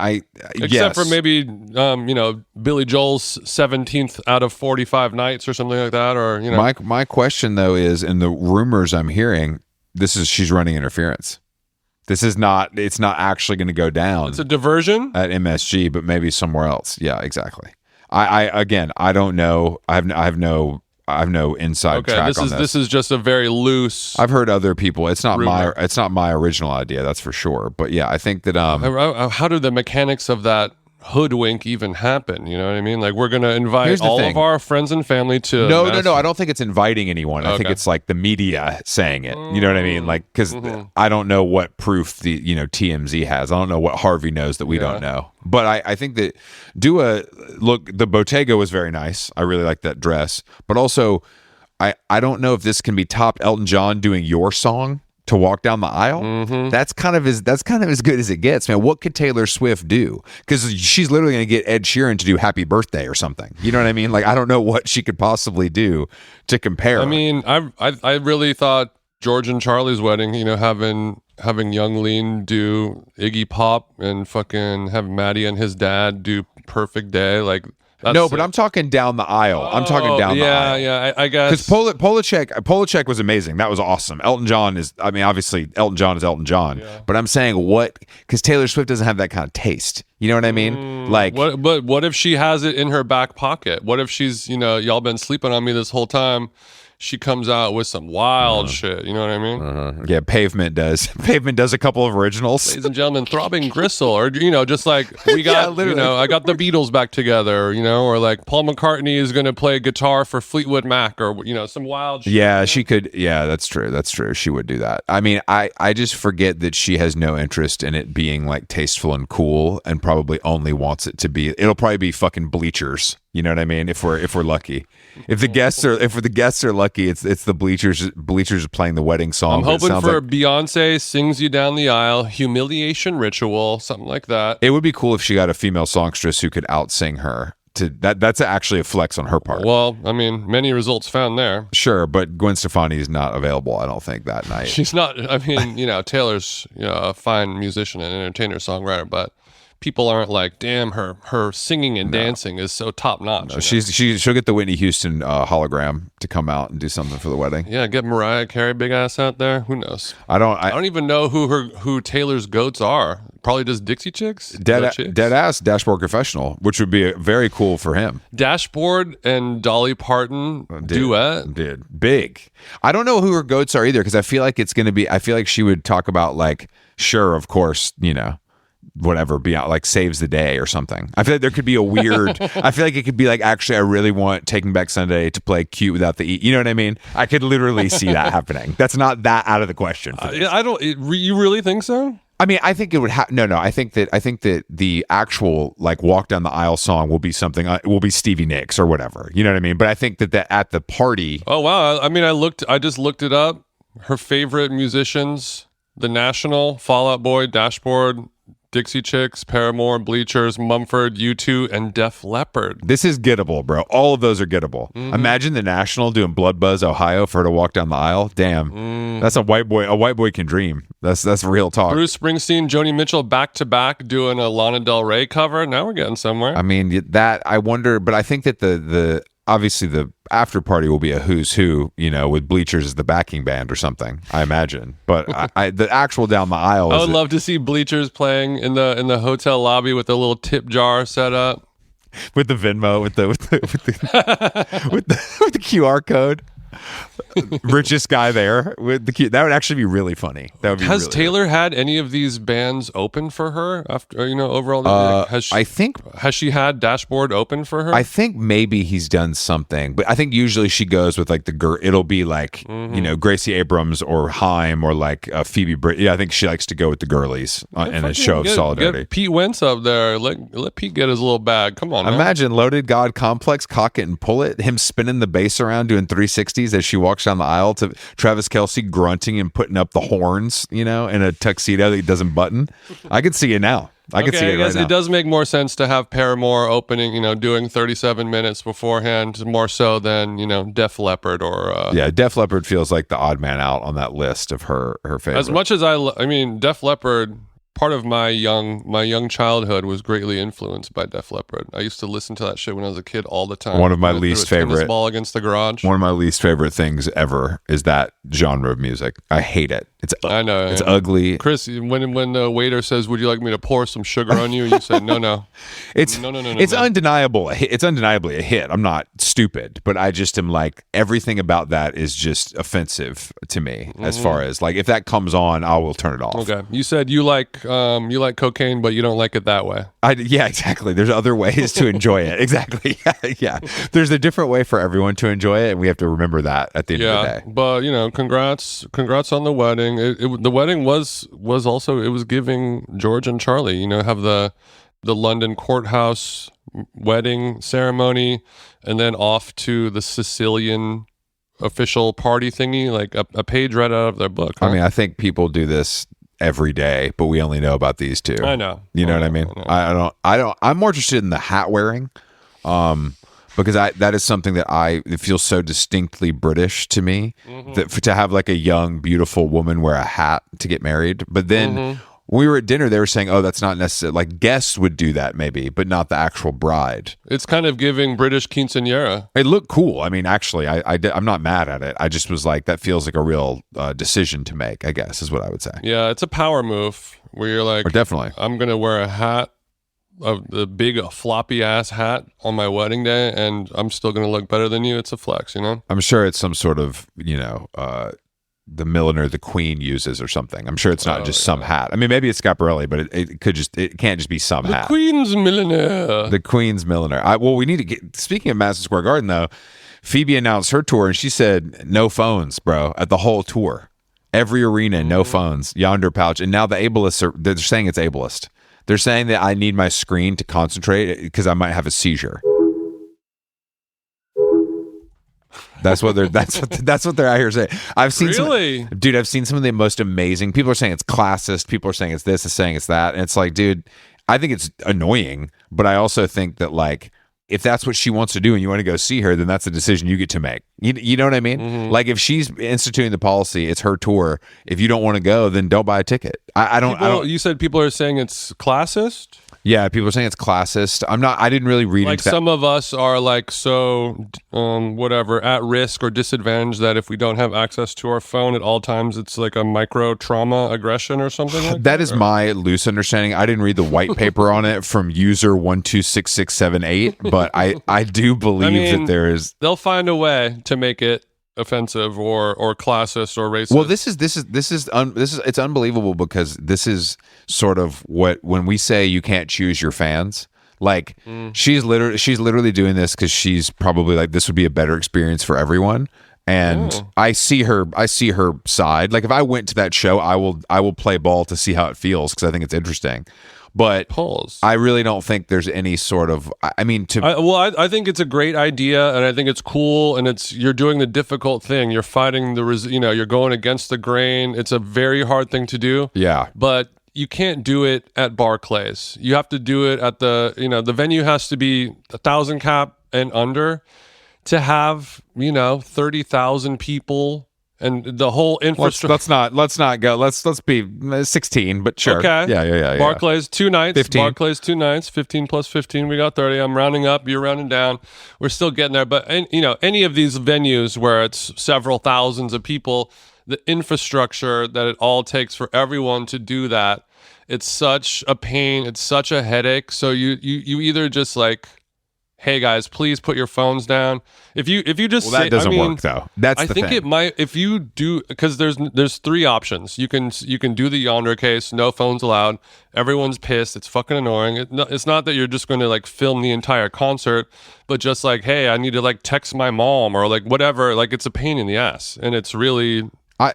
except for maybe Billy Joel's 17th out of 45 nights or something like that, or My question though is, in the rumors I'm hearing, she's running interference. It's not actually going to go down. It's a diversion at MSG, but maybe somewhere else. Yeah, exactly. I don't know. I have no inside track on this. This is just a very loose. I've heard other people. It's not rumor. my original idea, that's for sure. But yeah, I think that how do the mechanics of that hoodwink even happen? You know what I mean? Like, we're going to invite all of our friends and family to. No. I don't think it's inviting anyone. I think it's like the media saying it. You know what I mean? Like, because I don't know what proof the TMZ has. I don't know what Harvey knows that we don't know. But I think that Dua, look, the Bottega was very nice. I really like that dress. But also, I don't know if this can be topped. Elton John doing Your Song to walk down the aisle. That's kind of as good as it gets, man. What could Taylor Swift do? Because she's literally going to get Ed Sheeran to do Happy Birthday or something. You know what I mean? Like, I don't know what she could possibly do to compare. I mean, I really thought George and Charlie's wedding, having Young Lean do Iggy Pop and fucking have Maddie and his dad do Perfect Day, like, No, but I'm talking down the aisle. I'm talking down the aisle. Yeah, I guess. Because Polacek was amazing. That was awesome. Elton John is, I mean, obviously, Elton John is Elton John. Yeah. But I'm saying because Taylor Swift doesn't have that kind of taste. You know what I mean? But what if she has it in her back pocket? What if she's, y'all been sleeping on me this whole time? She comes out with some wild shit. You know what I mean? Yeah, Pavement does. Pavement does a couple of originals. Ladies and gentlemen, Throbbing Gristle, or just like we got, I got the Beatles back together, or like Paul McCartney is going to play guitar for Fleetwood Mac, or some wild shit. Yeah, she could. Yeah, that's true. That's true. She would do that. I mean, I just forget that she has no interest in it being like tasteful and cool, and probably only wants it to be. It'll probably be fucking Bleachers. You know what I mean? If we're lucky, if the guests are lucky, it's the Bleachers playing the wedding song. I'm hoping for Beyonce sings you down the aisle, humiliation ritual, something like that. It would be cool if she got a female songstress who could outsing her. That's actually a flex on her part. Well, I mean, many results found there. Sure, but Gwen Stefani is not available, I don't think, that night. She's not. I mean, Taylor's a fine musician and entertainer, songwriter, but people aren't like, damn, her singing and dancing is so top notch. No, she'll get the Whitney Houston hologram to come out and do something for the wedding. Yeah, get Mariah Carey big ass out there. Who knows? I don't even know who Taylor's goats are. Probably just Dixie Chicks. Dead ass Dashboard Confessional, which would be very cool for him. Dashboard and Dolly Parton duet. Big. I don't know who her goats are either, because I feel like it's going to be. I feel like she would talk about like, sure, of course, whatever, beyond like Saves the Day or something. I feel like there could be a weird I feel like it could be like, actually I really want Taking Back Sunday to play Cute Without the E. You know what I mean? I could literally see that happening. That's not that out of the question for this. You really think so? I mean, I think it would no. I think that the actual like walk down the aisle song will be something. Will be Stevie Nicks or whatever. You know what I mean? But I think that at the party. Oh wow! I mean, I just looked it up. Her favorite musicians: The National, Fall Out Boy, Dashboard, Dixie Chicks, Paramore, Bleachers, Mumford, U2, and Def Leppard. This is gettable, bro. All of those are gettable. Mm-hmm. Imagine The National doing Blood Buzz, Ohio for her to walk down the aisle. Damn. That's a white boy. A white boy can dream. That's real talk. Bruce Springsteen, Joni Mitchell back to back doing a Lana Del Rey cover. Now we're getting somewhere. I mean, that I wonder, but I think that the obviously the after party will be a who's who, with Bleachers as the backing band or something, I imagine. But the actual down the aisle. I would love to see Bleachers playing in the hotel lobby with a little tip jar set up, with the Venmo, with the with the QR code. Richest guy there with the that would actually be really funny. That would be. Has Taylor had any of these bands open for her after overall? I think has she had Dashboard open for her? I think maybe he's done something, but I think usually she goes with like it'll be like Gracie Abrams or Haim or like Phoebe Bridgers. Yeah, I think she likes to go with the girlies in a show of solidarity. Get Pete Wentz up there. Let Pete get his little bag. Come on. Imagine Loaded God Complex, Cock It and Pull It. Him spinning the bass around doing 360s as she walks down the aisle to Travis Kelce grunting and putting up the horns, in a tuxedo that he doesn't button. I can see it now. I can see it right now. It does make more sense to have Paramore opening, doing 37 minutes beforehand, more so than, Def Leppard or... Yeah, Def Leppard feels like the odd man out on that list of her favorite. As much as I mean, Def Leppard... Part of my young childhood was greatly influenced by Def Leppard. I used to listen to that shit when I was a kid all the time. One of my least favorite ball against the garage. One of my least favorite things ever is that genre of music. I hate it. I know it's ugly. Chris, when the waiter says, "Would you like me to pour some sugar on you?" You say, "No." It's undeniable. It's undeniably a hit. I'm not stupid, but I just am like, everything about that is just offensive to me. As far as like, if that comes on, I will turn it off. Okay, you said you like cocaine, but you don't like it that way. Yeah, exactly. There's other ways to enjoy it. Exactly. Yeah. There's a different way for everyone to enjoy it, and we have to remember that at the end of the day. But congrats on the wedding. The wedding was also, it was giving George and Charlie. Have the London courthouse wedding ceremony, and then off to the Sicilian official party thingy, like a page right out of their book. Huh? I mean, I think people do this every day, but we only know about these two. I know. You know what I mean? I don't. I'm more interested in the hat wearing, because that is something that it feels so distinctly British to me, that to have like a young, beautiful woman wear a hat to get married. But then When we were at dinner, they were saying, "Oh, that's not necessary. Like guests would do that, maybe, but not the actual bride." It's kind of giving British quinceañera. It looked cool. I mean, actually, I'm not mad at it. I just was like, that feels like a real decision to make, I guess, is what I would say. Yeah, it's a power move where you're like, Or definitely. I'm gonna wear a hat, the big floppy ass hat on my wedding day, and I'm still gonna look better than you. It's a flex, you know. I'm sure it's some sort of, the milliner the queen uses or something. I'm sure it's not just some hat. I mean, maybe it's Schiaparelli, but it can't just be some The hat. Queen's milliner. The Queen's milliner. We need to get, speaking of Madison Square Garden though, Phoebe announced her tour and she said no phones, bro, at the whole tour. Every arena, no phones, yonder pouch. And now the ableists they're saying it's ableist. They're saying that I need my screen to concentrate because I might have a seizure. That's what they're out here saying. I've seen I've seen some of the most amazing. People are saying it's classist. People are saying it's this, saying it's that, and it's like, dude, I think it's annoying, but I also think that like if that's what she wants to do and you want to go see her, then that's a decision you get to make. You know what I mean? Mm-hmm. Like if she's instituting the policy, it's her tour. If you don't want to go, then don't buy a ticket. I don't. You said people are saying it's classist. Yeah, people are saying it's classist. I didn't really read like into that. Some of us are like whatever at risk or disadvantaged that if we don't have access to our phone at all times, it's like a micro trauma aggression or something like that. That is my loose understanding. I didn't read the white paper on it from user 126678, but I do believe that there is. They'll find a way to make it offensive or classist or racist. Well, this is it's unbelievable because this is sort of what when we say you can't choose your fans. Like she's literally doing this because she's probably like this would be a better experience for everyone. And I see her side. Like if I went to that show, I will play ball to see how it feels because I think it's interesting. But I really don't think there's any sort of. I mean, I think it's a great idea, and I think it's cool, and you're doing the difficult thing. You're fighting you're going against the grain. It's a very hard thing to do. Yeah, but you can't do it at Barclays. You have to do it at the venue has to be 1,000 cap and under to have 30,000 people. And the whole infrastructure. Let's not go. Let's be 16, but sure. Okay. Yeah. Barclays 2 nights. 15. Barclays 2 nights. 15 plus 15. We got 30. I'm rounding up. You're rounding down. We're still getting there. But any of these venues where it's several thousands of people, the infrastructure that it all takes for everyone to do that, it's such a pain. It's such a headache. So you either just like, hey guys, please put your phones down. If you just that doesn't work though. That's the thing. I think it might if you do because there's 3 options. You can do the yonder case, no phones allowed. Everyone's pissed. It's fucking annoying. It's not that you're just going to like film the entire concert, but just like, hey, I need to like text my mom or like whatever. Like it's a pain in the ass, and it's really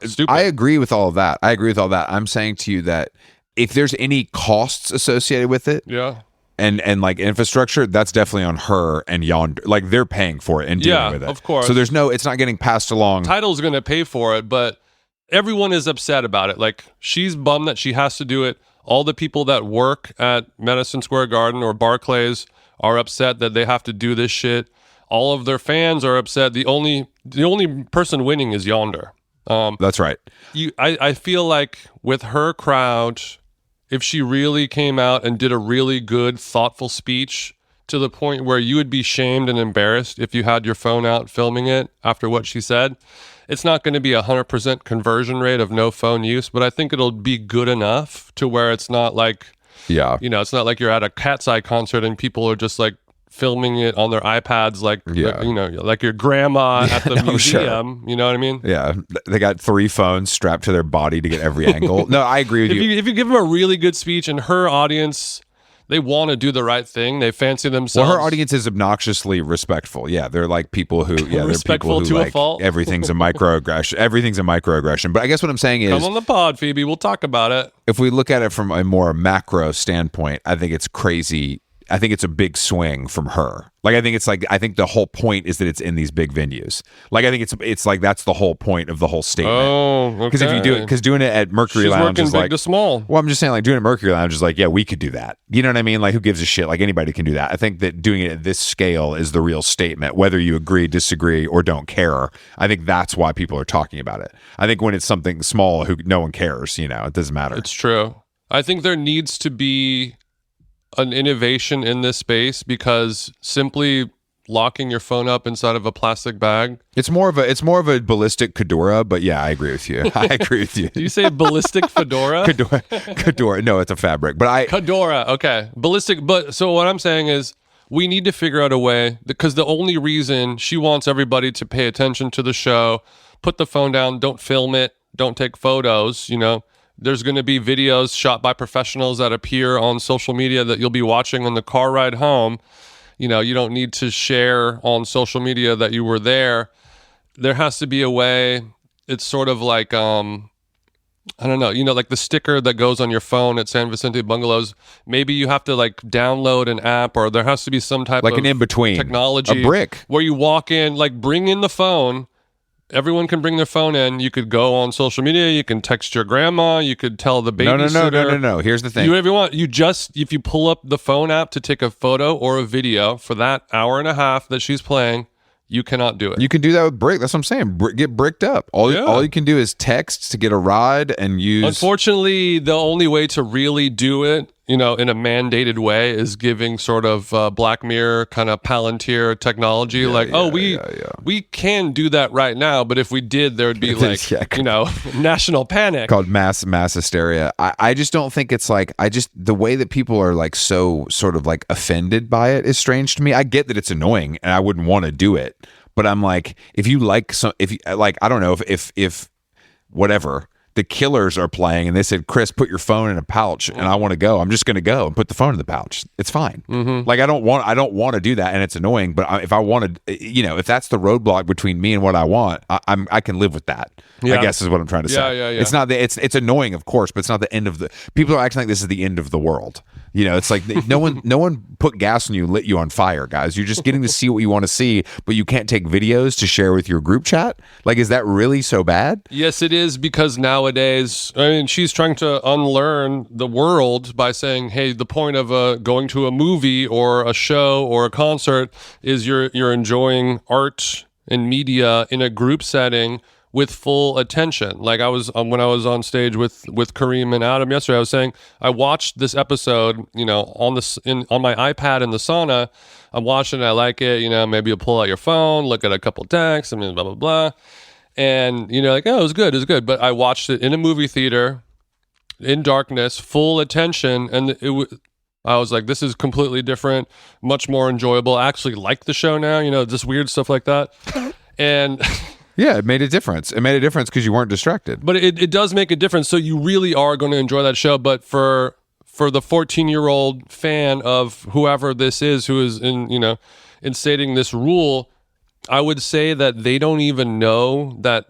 stupid. I agree with all of that. I'm saying to you that if there's any costs associated with it, yeah. And like infrastructure, that's definitely on her and yonder. Like they're paying for it and dealing with it. Of course. So it's not getting passed along. Title's going to pay for it, but everyone is upset about it. Like she's bummed that she has to do it. All the people that work at Madison Square Garden or Barclays are upset that they have to do this shit. All of their fans are upset. The only person winning is yonder. That's right. I feel like with her crowd, if she really came out and did a really good, thoughtful speech to the point where you would be shamed and embarrassed if you had your phone out filming it after what she said, it's not going to be 100% conversion rate of no phone use, but I think it'll be good enough to where it's not like, it's not like you're at a Cat's Eye concert and people are just like filming it on their iPads like your grandma at the museum. Sure. You know what I mean? Yeah. They got 3 phones strapped to their body to get every angle. No, I agree with you. If you give them a really good speech and her audience, they want to do the right thing. They fancy themselves. Well, her audience is obnoxiously respectful. Yeah, they're like people who, they're respectful people who to like a fault. Everything's a microaggression. Everything's a microaggression. But I guess what I'm saying is, come on the pod, Phoebe. We'll talk about it. If we look at it from a more macro standpoint, I think it's crazy. I think it's a big swing from her. Like I think the whole point is that it's in these big venues. Like I think it's like that's the whole point of the whole statement. Oh, okay. Because if you do it, because doing it at Mercury Lounge is like big to small. Well, I'm just saying like doing it at Mercury Lounge is like, yeah, we could do that. You know what I mean? Like who gives a shit? Like anybody can do that. I think that doing it at this scale is the real statement. Whether you agree, disagree, or don't care, I think that's why people are talking about it. I think when it's something small, no one cares. It doesn't matter. It's true. I think there needs to be an innovation in this space, because simply locking your phone up inside of a plastic bag. It's more of a ballistic fedora, but yeah, I agree with you. I agree with you. Do you say ballistic fedora? Fedora. No, it's a fabric. But Fedora. Okay. Ballistic. But so what I'm saying is we need to figure out a way, because the only reason she wants everybody to pay attention to the show, put the phone down, don't film it, don't take photos, There's going to be videos shot by professionals that appear on social media that you'll be watching on the car ride home. You don't need to share on social media that you were there. There has to be a way. It's sort of like, I don't know, like the sticker that goes on your phone at San Vicente Bungalows. Maybe you have to like download an app, or there has to be some type like of an in-between technology. A brick. Where you walk in, like bring in the phone. Everyone can bring their phone in. You could go on social media. You can text your grandma. You could tell the babysitter. No. Here's the thing. You whatever you want. If you pull up the phone app to take a photo or a video for that hour and a half that she's playing, you cannot do it. You can do that with brick. That's what I'm saying. Get bricked up. All you can do is text to get a ride and use. Unfortunately, the only way to really do it, in a mandated way, is giving sort of Black Mirror kind of Palantir technology. We can do that right now, but if we did, there would be national panic. Called mass hysteria. I just don't think it's like, the way that people are like so sort of like offended by it is strange to me. I get that it's annoying and I wouldn't want to do it, but I'm like, if you I don't know if whatever, the Killers are playing and they said, Chris, put your phone in a pouch, and I want to go. I'm just going to go and put the phone in the pouch. It's fine. Mm-hmm. Like I don't want to do that, and it's annoying. But if I wanted, if that's the roadblock between me and what I want, I can live with that. Yeah. I guess is what I'm trying to say. Yeah. It's not it's annoying, of course, but it's not the end of the. People are acting like this is the end of the world. It's like no one put gas on you, lit you on fire, guys. You're just getting to see what you want to see, but you can't take videos to share with your group chat. Like, is that really so bad? Yes, it is, because nowadays, she's trying to unlearn the world by saying, hey, the point of going to a movie or a show or a concert is you're enjoying art and media in a group setting with full attention. Like I was when I was on stage with Kareem and Adam yesterday, I was saying I watched this episode, on my iPad in the sauna. I'm watching it, I like it. Maybe you'll pull out your phone, look at a couple texts, blah blah blah, and like, oh, it was good. But I watched it in a movie theater, in darkness, full attention, and I was like, this is completely different, much more enjoyable. I actually like the show now. Just weird stuff like that, and. Yeah, it made a difference. It made a difference because you weren't distracted. But it does make a difference. So you really are going to enjoy that show. But for the 14-year-old fan of whoever this is, who is instating this rule, I would say that they don't even know that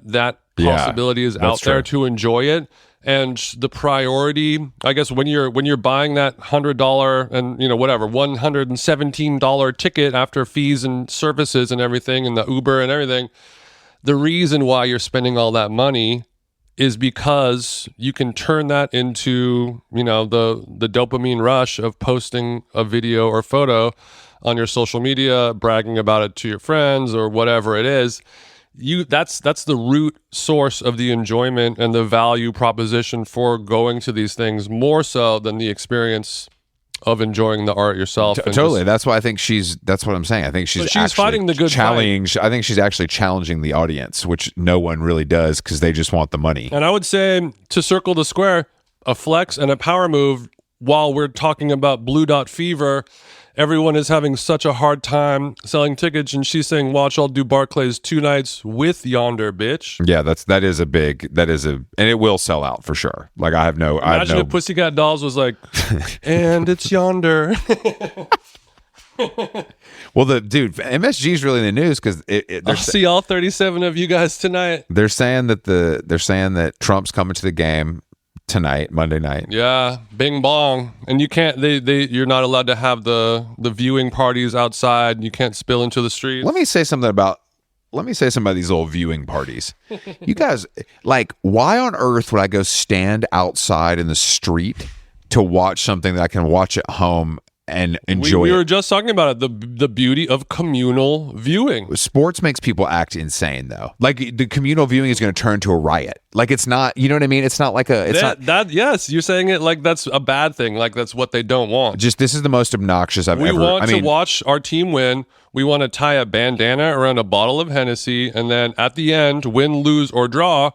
possibility is out there to enjoy it. And the priority, I guess, when you're buying that $100 and whatever $117 ticket after fees and services and everything, and the Uber and everything. The reason why you're spending all that money is because you can turn that into, the dopamine rush of posting a video or photo on your social media, bragging about it to your friends or whatever it is. That's the root source of the enjoyment and the value proposition for going to these things, more so than the experience of enjoying the art yourself. Totally. That's why I think that's what I'm saying. I think she's fighting the good challenge. I think she's actually challenging the audience, which no one really does because they just want the money. And I would say, to circle the square, a flex and a power move, while we're talking about Blue Dot Fever, everyone is having such a hard time selling tickets, and she's saying, watch, I'll do Barclays 2 nights with Yonder, bitch. Yeah, and it will sell out for sure. Like Imagine if Pussycat Dolls was like, and it's Yonder. Well, MSG is really in the news because I'll see all 37 of you guys tonight. They're saying that Trump's coming to the game tonight, Monday night. Yeah, bing bong. And you can't, you're not allowed to have the viewing parties outside. You can't spill into the streets. Let me say something about these little viewing parties. You guys, like, why on earth would I go stand outside in the street to watch something that I can watch at home and enjoy we were it. just talking about it, the beauty of communal viewing. Sports makes people act insane, though. Like, the communal viewing is going to turn to a riot. Like, it's not, you know what I mean? It's not like a, it's yes, you're saying it like that's a bad thing. Like, that's what they don't want. just, this is the most obnoxious I've ever. We want to watch our team win. We want to tie a bandana around a bottle of Hennessy, and then at the end, win, lose, or draw,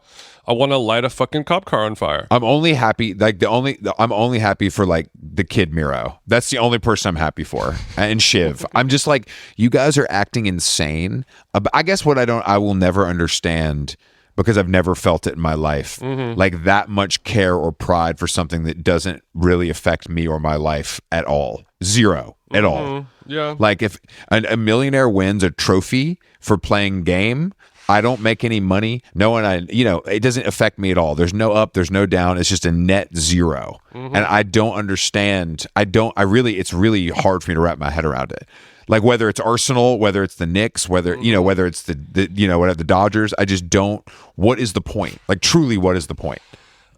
I want to light a fucking cop car on fire. I'm only happy, I'm only happy for like the kid Miro. That's the only person I'm happy for. And Shiv. I'm just like, you guys are acting insane. I guess what I will never understand, because I've never felt it in my life, like that much care or pride for something that doesn't really affect me or my life at all. Zero at all. Yeah. Like, if a millionaire wins a trophy for playing game, I don't make any money. No one, it doesn't affect me at all. There's no up, there's no down. It's just a net zero. And I don't understand. It's really hard for me to wrap my head around it. Like, whether it's Arsenal, whether it's the Knicks, whether it's the Dodgers, I just don't. What is the point? Like, truly, what is the point?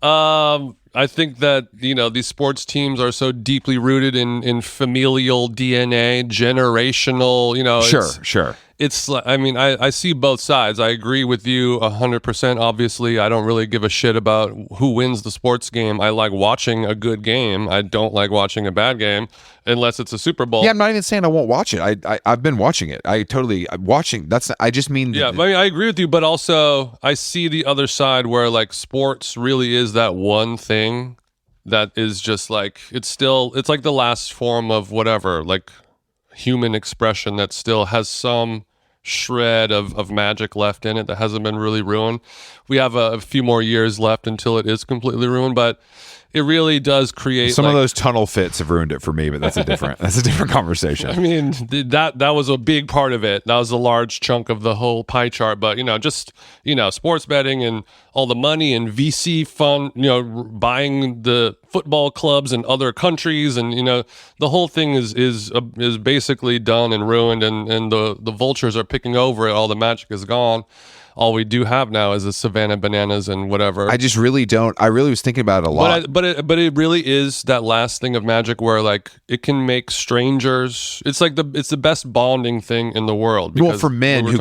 I think that, these sports teams are so deeply rooted in familial DNA, generational, Sure. It's, I mean, I see both sides. I agree with you 100%. Obviously, I don't really give a shit about who wins the sports game. I like watching a good game. I don't like watching a bad game unless it's a Super Bowl. Yeah, I'm not even saying I won't watch it. I've been watching it. I'm watching. I just mean. Yeah, I agree with you, but also I see the other side where like sports really is that one thing that is just like, it's like the last form of whatever, like human expression that still has some shred of magic left in it that hasn't been really ruined. We have a few more years left until it is completely ruined, but it really does create some of those tunnel fits have ruined it for me, but that's a different conversation. I mean, that was a big part of it. That was a large chunk of the whole pie chart. But sports betting and all the money and VC fund, buying the football clubs in other countries, and the whole thing is basically done and ruined, and the vultures are picking over it. All the magic is gone. All we do have now is the Savannah Bananas and whatever. I just really don't. I really was thinking about it a lot. But it really is that last thing of magic where like it can make strangers. It's like it's the best bonding thing in the world. Well, for men who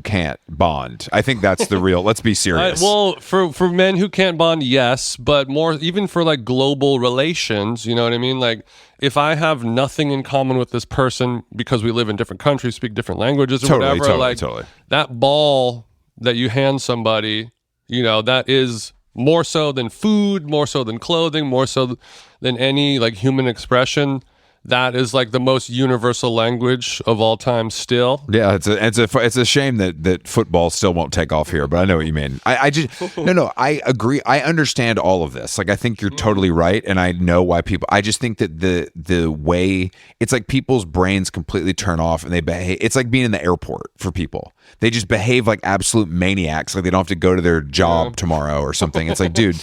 can't bond, I think that's the real. Let's be serious. For men who can't bond, yes, but more even for like global relations. You know what I mean? Like, if I have nothing in common with this person because we live in different countries, speak different languages or whatever, totally. That ball that you hand somebody, that is more so than food, more so than clothing, more so than any like human expression. That is like the most universal language of all time still. Yeah, it's a shame that football still won't take off here, but I know what you mean. I agree. I understand all of this. Like, I think you're totally right, and I know why people. I just think that the way it's like people's brains completely turn off and they behave. It's like being in the airport for people. They just behave like absolute maniacs. Like they don't have to go to their job tomorrow or something. It's like, dude.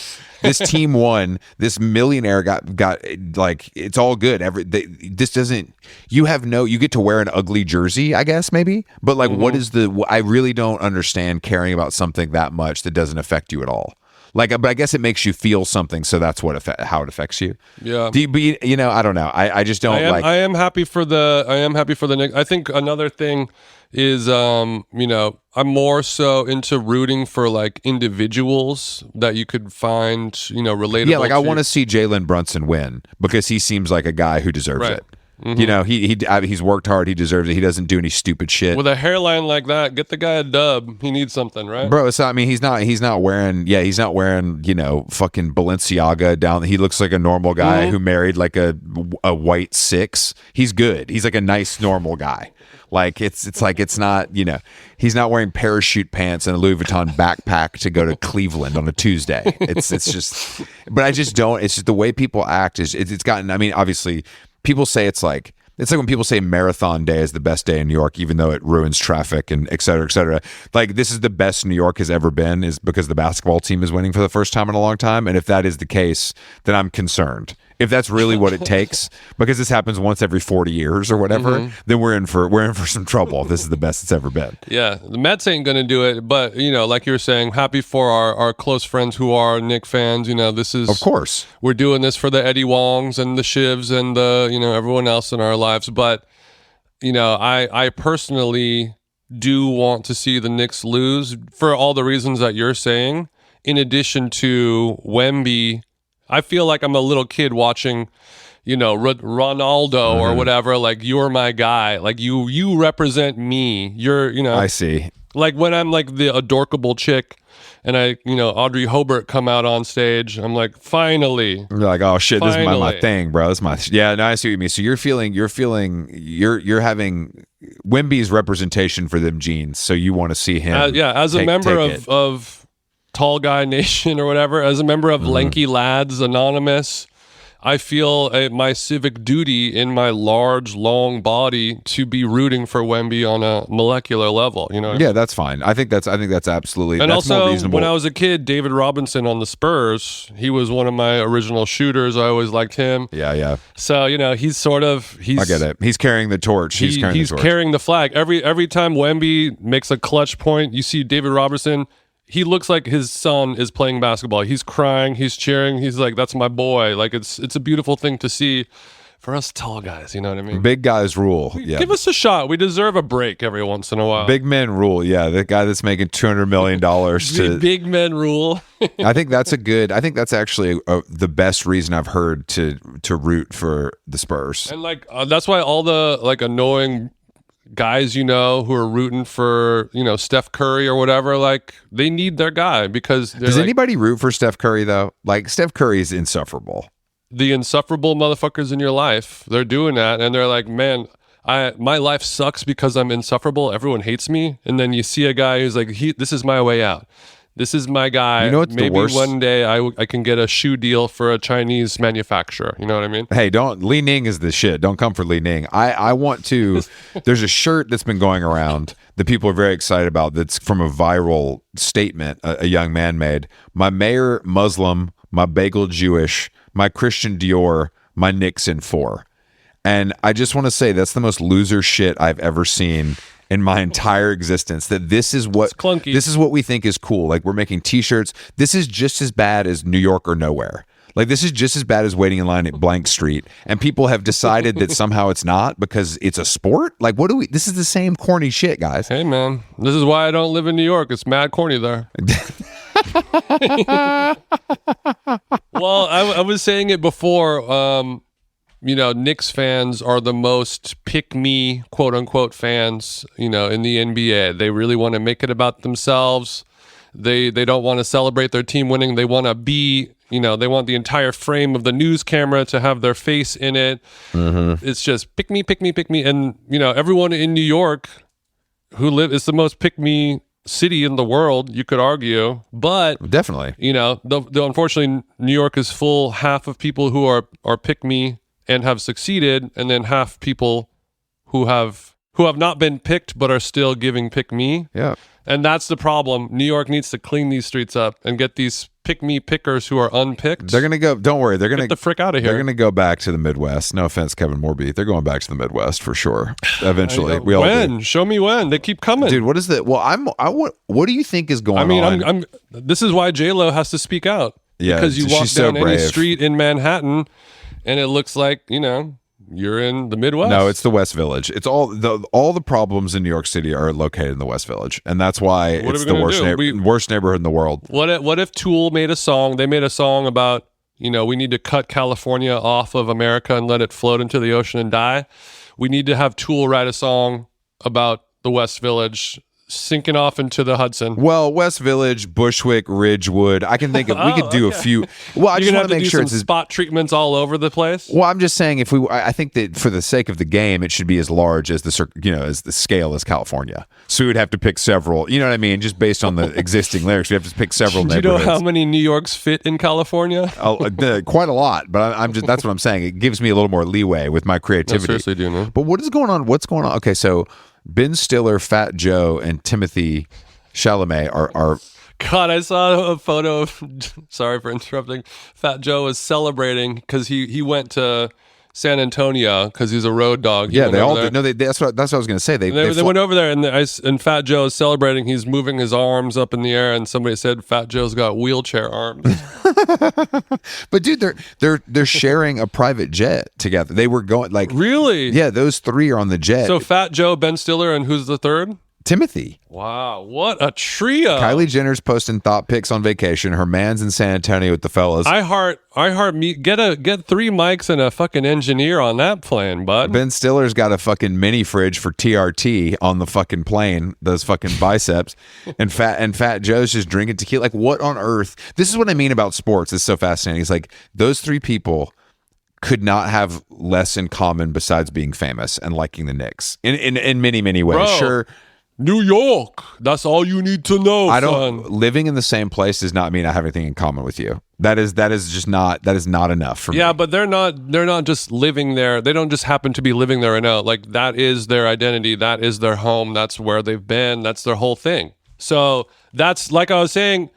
This team won. This millionaire got like, it's all good. This doesn't. You get to wear an ugly jersey, I guess maybe. But like, what is I really don't understand caring about something that much that doesn't affect you at all. Like, but I guess it makes you feel something, so that's how it affects you. Yeah. I don't know. I just don't like. I am happy for the Knicks. I think another thing is I'm more so into rooting for like individuals that you could find relatable. Yeah, like I want to see Jalen Brunson win because he seems like a guy who deserves it. Mm-hmm. He's worked hard. He deserves it. He doesn't do any stupid shit. With a hairline like that, get the guy a dub. He needs something, right? Bro, it's not, I mean, he's not wearing fucking Balenciaga down. He looks like a normal guy who married like a white six. He's good. He's like a nice normal guy. Like it's like it's not, he's not wearing parachute pants and a Louis Vuitton backpack to go to Cleveland on a Tuesday. It's just, but I just don't. It's just the way people act it's gotten. I mean, obviously, people say it's like when people say Marathon Day is the best day in New York, even though it ruins traffic and et cetera, et cetera. Like, this is the best New York has ever been, is because the basketball team is winning for the first time in a long time. And if that is the case, then I'm concerned. if that's really what it takes, because this happens once every 40 years or whatever, then we're in for some trouble. This is the best it's ever been. Yeah, the Mets ain't gonna do it, but like you were saying, happy for our close friends who are Knick fans. This is, Of course, we're doing this for the Eddie Wongs and the Shivs and the everyone else in our lives. But I personally do want to see the Knicks lose for all the reasons that you're saying. In addition to Wemby, I feel like I'm a little kid watching, Ronaldo or whatever. Like, you're my guy. Like, you represent me. You're, I see. Like when I'm like the adorkable chick, and Audrey Hobart come out on stage, I'm like, finally. You're like, oh shit, finally. This is my thing, bro. This is my No, I see what you mean. So you're having Wemby's representation for them jeans. So you want to see him? As a member of Tall Guy Nation or whatever, as a member of Lanky Lads Anonymous, I feel my civic duty in my large, long body to be rooting for Wemby on a molecular level. Yeah, that's fine. I think that's absolutely. And that's also, more reasonable. when I was a kid, David Robinson on the Spurs, he was one of my original shooters. I always liked him. Yeah. So he's I get it. He's carrying the torch. He's carrying the flag. Every time Wemby makes a clutch point, you see David Robinson. He looks like his son is playing basketball. He's crying. He's cheering. He's like, "That's my boy." Like, it's a beautiful thing to see for us tall guys. You know what I mean? Big guys rule. Yeah. Give us a shot. We deserve a break every once in a while. Big men rule. Yeah, the guy that's making $200 million to big men rule. I think that's actually the best reason I've heard to root for the Spurs. And that's why all the annoying guys who are rooting for Steph Curry or whatever, like, they need their guy, because does anybody root for Steph Curry though? Like, Steph Curry is insufferable. The insufferable motherfuckers in your life, they're doing that, and they're like, man, my life sucks because I'm insufferable. Everyone hates me. And then you see a guy who's like, this is my way out. This is my guy. You know what's Maybe the worst? One day I can get a shoe deal for a Chinese manufacturer. You know what I mean? Hey, Li Ning is the shit. Don't come for Li Ning. I want to. There's a shirt that's been going around that people are very excited about. That's from a viral statement a young man made. My mayor Muslim, my bagel Jewish, my Christian Dior, my Knicks in 4. And I just want to say that's the most loser shit I've ever seen in my entire existence. That this is what we think is cool. Like, we're making t-shirts. This is just as bad as New York or Nowhere. Like, this is just as bad as waiting in line at blank street. And people have decided that somehow it's not because it's a sport. Like, this is the same corny shit, guys. Hey man, this is why I don't live in New York. It's mad corny there. Well, I was saying it before, Knicks fans are the most pick-me, quote-unquote, fans, in the NBA. They really want to make it about themselves. They don't want to celebrate their team winning. They want to be, they want the entire frame of the news camera to have their face in it. It's just pick me, pick me, pick me. And, everyone in New York it's the most pick-me city in the world, you could argue. But definitely, unfortunately, New York is full half of people who are pick-me and have succeeded, and then half people who have not been picked but are still giving pick me. Yeah. And that's the problem. New York needs to clean these streets up and get these pick me pickers who are unpicked. They're gonna go. Don't worry. They're gonna get the frick out of here. They're gonna go back to the Midwest. No offense, Kevin Morby. They're going back to the Midwest for sure. Eventually, we all do. Show me when. They keep coming, dude. What is that? Well, what do you think is going on? This is why J-Lo has to speak out. Yeah, because you walk down any street in Manhattan, and it looks like you're in the Midwest. No, it's the West Village. It's all the problems in New York City are located in the West Village, and that's why it's the worst neighborhood in the world. What if Tool made a song? They made a song about we need to cut California off of America and let it float into the ocean and die. We need to have Tool write a song about the West Village sinking off into the Hudson. Well, West Village, Bushwick, Ridgewood. I can think of. We could do a few. Well, I just want to make sure it's spot treatments all over the place. Well, I'm just saying I think that for the sake of the game, it should be as large as as the scale as California. So we'd have to pick several. You know what I mean? Just based on the existing lyrics, we have to pick several. Do you know how many New Yorks fit in California? Quite a lot. But I'm just that's what I'm saying. It gives me a little more leeway with my creativity. I seriously do, man. But what is going on? What's going on? Okay, so Ben Stiller, Fat Joe, and Timothy Chalamet are God, I saw a photo of. Sorry for interrupting. Fat Joe was celebrating because he went to San Antonio because he's a road dog. Yeah, they all did. No, that's what I was going to say. They went over there, and Fat Joe is celebrating. He's moving his arms up in the air, and somebody said Fat Joe's got wheelchair arms. But dude, they're sharing a private jet together. They were going like really. Yeah, those three are on the jet. So Fat Joe, Ben Stiller, and who's the third? Timothy. Wow, what a trio! Kylie Jenner's posting thought pics on vacation. Her man's in San Antonio with the fellas. I heart me. Get 3 mics and a fucking engineer on that plane, bud. Ben Stiller's got a fucking mini fridge for TRT on the fucking plane. Those fucking biceps, and Fat Joe's just drinking tequila. Like, what on earth? This is what I mean about sports. It's so fascinating. It's like those three people could not have less in common besides being famous and liking the Knicks in many ways. Bro. Sure. New York. That's all you need to know. Living in the same place does not mean I have anything in common with you. That is not enough for me. Yeah, but they're not just living there. They don't just happen to be living there right now. Like, that is their identity. That is their home. That's where they've been. That's their whole thing. So that's, like I was saying,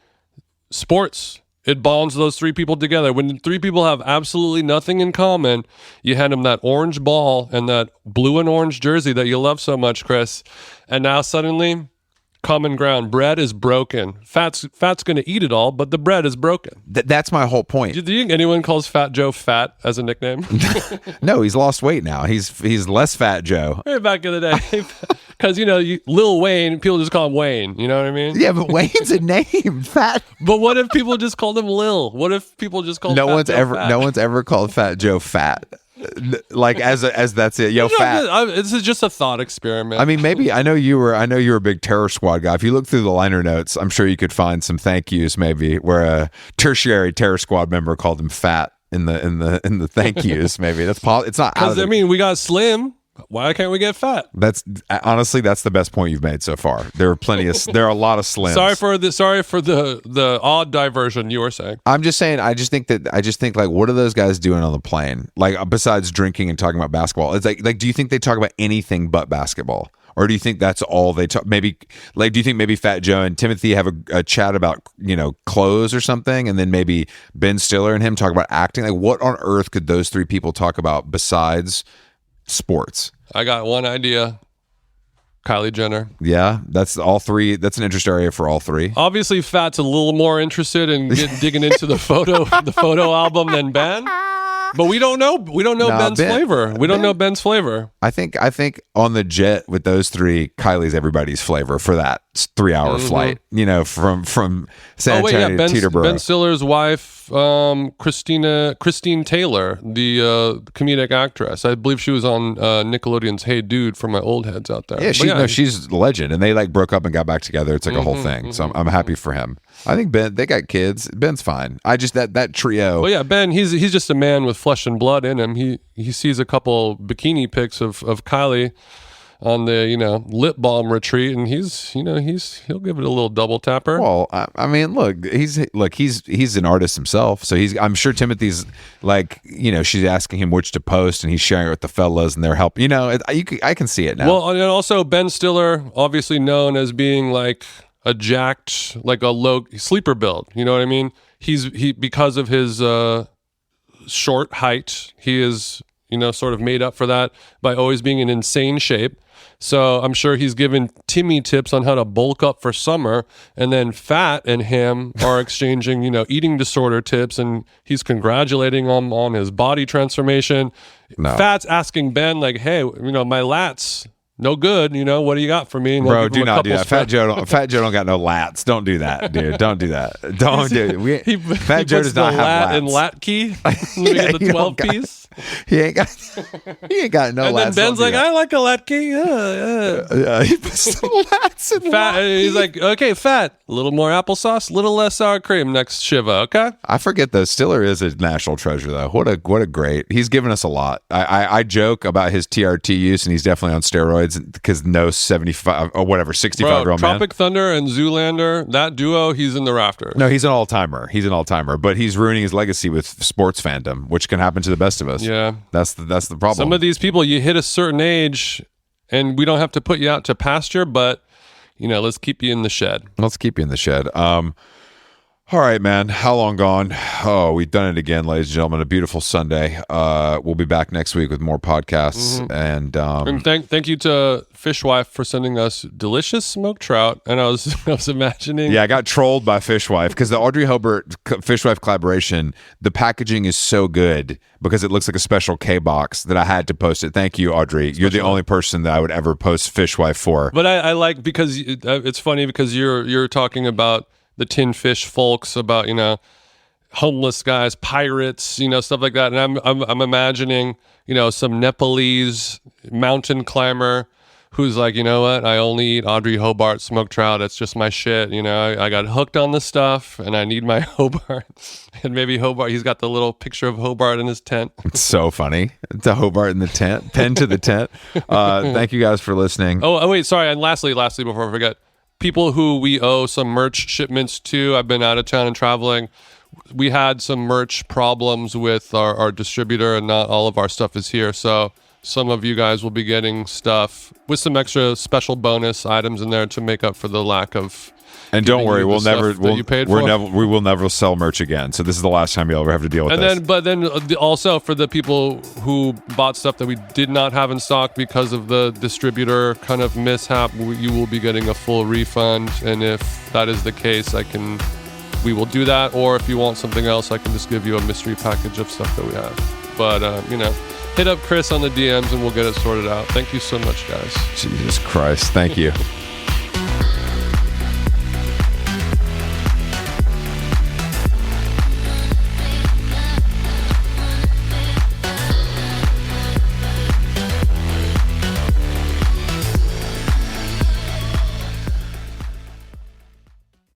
sports. It bonds those three people together. When three people have absolutely nothing in common, you hand them that orange ball and that blue and orange jersey that you love so much, Chris. And now suddenly, common ground. Bread is broken. Fat's going to eat it all, but the bread is broken. That's my whole point. Do you think anyone calls Fat Joe fat as a nickname? No, he's lost weight now. He's less Fat Joe. Way back in the day. Because, Lil Wayne, people just call him Wayne. You know what I mean? Yeah, but Wayne's a name. Fat. But what if people just called him Lil? What if people just called no Fat one's Joe ever fat? No one's ever called Fat Joe fat. Like as that's it. Yo, fat. This is just a thought experiment. I mean, maybe I know you were a big Terror Squad guy. If you look through the liner notes, I'm sure you could find some thank yous maybe where a tertiary Terror Squad member called him fat in the thank yous. Maybe it's not. Because we got Slim. Why can't we get fat? That's honestly the best point you've made so far. There are a lot of slims. Sorry for the odd diversion you were saying. I'm just saying. I just think like, what are those guys doing on the plane? Like, besides drinking and talking about basketball, it's like do you think they talk about anything but basketball? Or do you think that's all they talk? Maybe like, do you think maybe Fat Joe and Timothy have a chat about clothes or something, and then maybe Ben Stiller and him talk about acting? Like, what on earth could those three people talk about besides sports? I got one idea. Kylie Jenner. Yeah, that's all three. That's an interest area for all three. Obviously, Fat's a little more interested in digging into the photo album than Ben. But we don't know. We don't know Ben's flavor. We don't know Ben's flavor. I think on the jet with those three, Kylie's everybody's flavor for that 3-hour flight. From San Antonio to Teterboro. Ben Stiller's wife, Christine Taylor, the comedic actress. I believe she was on Nickelodeon's Hey Dude for my old heads out there. Yeah, she's a legend, and they like broke up and got back together. It's like a whole thing. So I'm happy for him. I think Ben, they got kids. Ben's fine. I just that trio. Well, yeah, Ben, he's just a man with flesh and blood in him. He sees a couple bikini pics of Kylie on the lip balm retreat, and he'll give it a little double tapper. Well, I mean, look, he's an artist himself, so I'm sure Timothy's like, she's asking him which to post, and he's sharing it with the fellas, and they're helping. I can see it now. Well, and also Ben Stiller, obviously known as being like a jacked, like a low sleeper build. You know what I mean? He because of his short height, he is sort of made up for that by always being in insane shape. So I'm sure he's given Timmy tips on how to bulk up for summer, and then Fat and him are exchanging, eating disorder tips, and he's congratulating him on his body transformation. No. Fat's asking Ben like, "Hey, my lats no good. What do you got for me?" And bro, do not do that. Fat Joe don't got no lats. Don't do that, dude. Don't do that. Don't do it. Fat Joe does not have lats. And lat key. Yeah, the 12 piece. He ain't got no and lats. And then Ben's like, I like a lat key. He puts the lats in Fat. He's like, okay, Fat. A little more applesauce, a little less sour cream next Shiva, okay? I forget though. Stiller is a national treasure though. What a great. He's given us a lot. I joke about his TRT use, and he's definitely on steroids because no 75 or whatever 65-year-old man. Tropic Thunder and Zoolander, that duo, he's in the rafters. No, he's an all-timer. But he's ruining his legacy with sports fandom, which can happen to the best of us. Yeah, that's the problem. Some of these people, you hit a certain age, and we don't have to put you out to pasture, but let's keep you in the shed. Let's keep you in the shed. All right, man. How long gone? Oh, we've done it again, ladies and gentlemen. A beautiful Sunday. We'll be back next week with more podcasts. And thank you to Fishwife for sending us delicious smoked trout. And I was imagining. Yeah, I got trolled by Fishwife because the Audrey Hobart Fishwife collaboration, the packaging is so good because it looks like a special K box that I had to post it. Thank you, Audrey. You're the only person that I would ever post Fishwife for. But I like because it's funny because you're talking about the tin fish folks, about homeless guys, pirates, stuff like that, and I'm imagining some Nepalese mountain climber who's like, you know what, I only eat Audrey Hobart smoked trout. It's just my shit. I got hooked on the stuff and I need my Hobart. And maybe Hobart, he's got the little picture of Hobart in his tent. It's so funny. It's a Hobart in the tent, Penn to the tent. Thank you guys for listening. Oh wait, sorry. And lastly, before I forget, people who we owe some merch shipments to, I've been out of town and traveling. We had some merch problems with our distributor, and not all of our stuff is here. So some of you guys will be getting stuff with some extra special bonus items in there to make up for the lack of. And don't worry, we will never sell merch again. So this is the last time you'll ever have to deal with this. But then also for the people who bought stuff that we did not have in stock because of the distributor kind of mishap, you will be getting a full refund. And if that is the case, we will do that. Or if you want something else, I can just give you a mystery package of stuff that we have. But hit up Chris on the DMs and we'll get it sorted out. Thank you so much, guys. Jesus Christ, thank you.